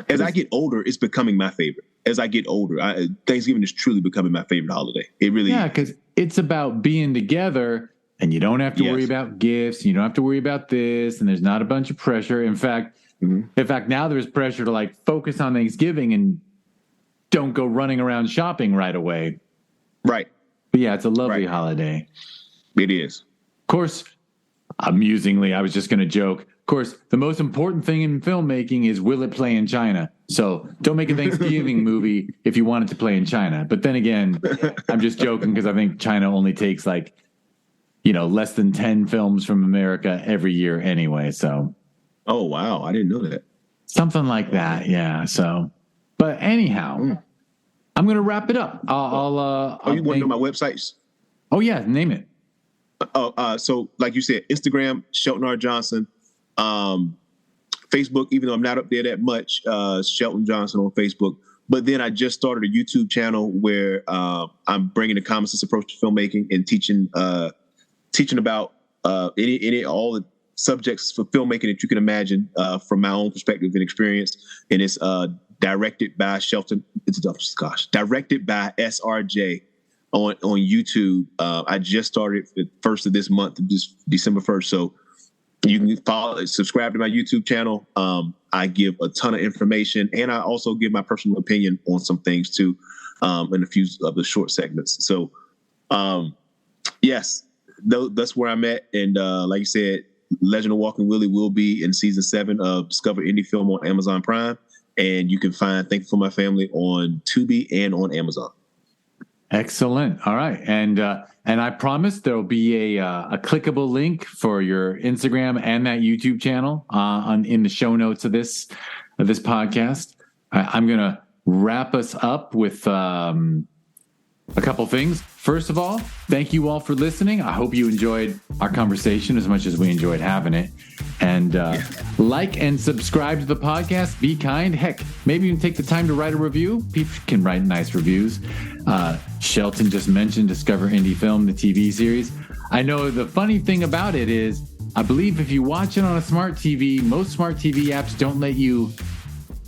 As I get older, it's becoming my favorite. As I get older, Thanksgiving is truly becoming my favorite holiday. It really is. Because it's about being together, and you don't have to worry about gifts. You don't have to worry about this, and there's not a bunch of pressure. In fact, now there's pressure to like focus on Thanksgiving and don't go running around shopping right away. Right. But yeah, it's a lovely holiday. It is. Of course, amusingly, I was just going to joke. Of course, the most important thing in filmmaking is will it play in China? So don't make a Thanksgiving movie if you want it to play in China. But then again, I'm just joking because I think China only takes less than 10 films from America every year anyway. So. Oh, wow. I didn't know that. Something like that. Yeah. So, but anyhow, I'm going to wrap it up. You want to know my websites? Oh, yeah. Name it. So like you said, Instagram, Shelton R. Johnson, Facebook, even though I'm not up there that much, Shelton Johnson on Facebook. But then I just started a YouTube channel where I'm bringing the common sense approach to filmmaking and teaching about all the subjects for filmmaking that you can imagine from my own perspective and experience. And it's directed by Shelton. Directed by SRJ. On YouTube. I just started the first of this month, December 1st. So you can subscribe to my YouTube channel. I give a ton of information, and I also give my personal opinion on some things too, in a few of the short segments. So, yes, that's where I'm at. And like you said, Legend of Walkin' Willie will be in season 7 of Discover Indie Film on Amazon Prime, and you can find Thankful for My Family on Tubi and on Amazon. Excellent. All right. And I promise there'll be a clickable link for your Instagram and that YouTube channel in the show notes of this podcast. I'm going to wrap us up with a couple things. First of all, thank you all for listening. I hope you enjoyed our conversation as much as we enjoyed having it. And like and subscribe to the podcast. Be kind. Heck, maybe even take the time to write a review. People can write nice reviews. Shelton just mentioned Discover Indie Film, the TV series. I know the funny thing about it is, I believe if you watch it on a smart TV, most smart TV apps don't let you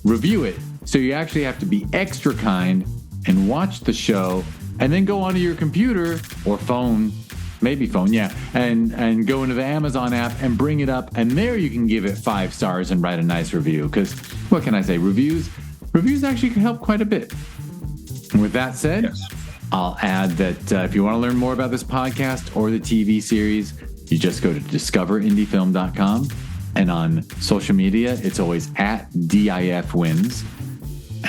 review it. So you actually have to be extra kind and watch the show and then go onto your computer or phone, maybe phone, and go into the Amazon app and bring it up, and there you can give it 5 stars and write a nice review. Because what can I say? Reviews actually can help quite a bit. And with that said, I'll add that if you want to learn more about this podcast or the TV series, you just go to discoverindiefilm.com, and on social media, it's always at DIFwins.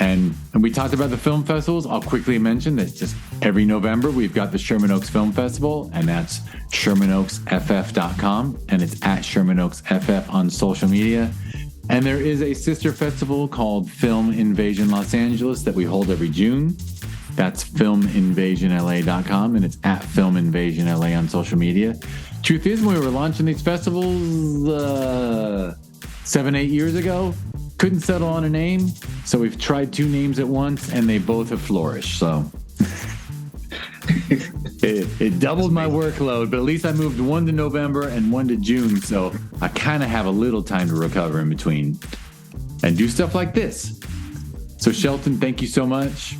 And we talked about the film festivals. I'll quickly mention that just every November, we've got the Sherman Oaks Film Festival, and that's ShermanOaksFF.com, and it's at Sherman Oaks FF on social media. And there is a sister festival called Film Invasion Los Angeles that we hold every June. That's FilmInvasionLA.com, and it's at FilmInvasionLA on social media. Truth is, when we were launching these festivals 7-8 years ago, couldn't settle on a name, so we've tried 2 names at once, and they both have flourished. So it doubled my workload, but at least I moved one to November and one to June, so I kind of have a little time to recover in between and do stuff like this. So Shelton, thank you so much.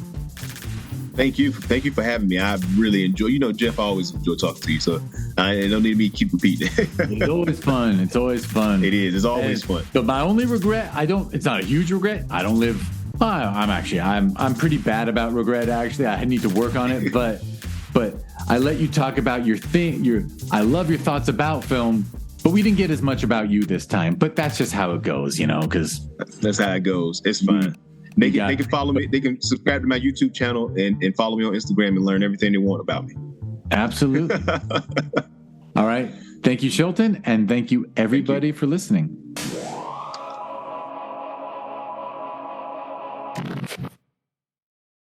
Thank you for having me. I really enjoy. Jeff, I always enjoy talking to you, so I don't need me to keep repeating. It's always fun. It's always fun. It is. It's always fun. But my only regret, it's not a huge regret. I don't live. I'm pretty bad about regret. Actually, I need to work on it. But I let you talk about your thing. I love your thoughts about film. But we didn't get as much about you this time. But that's just how it goes, because that's how it goes. It's fine. They can follow me. They can subscribe to my YouTube channel and follow me on Instagram and learn everything they want about me. Absolutely. All right. Thank you, Shelton. And thank you, everybody, for listening.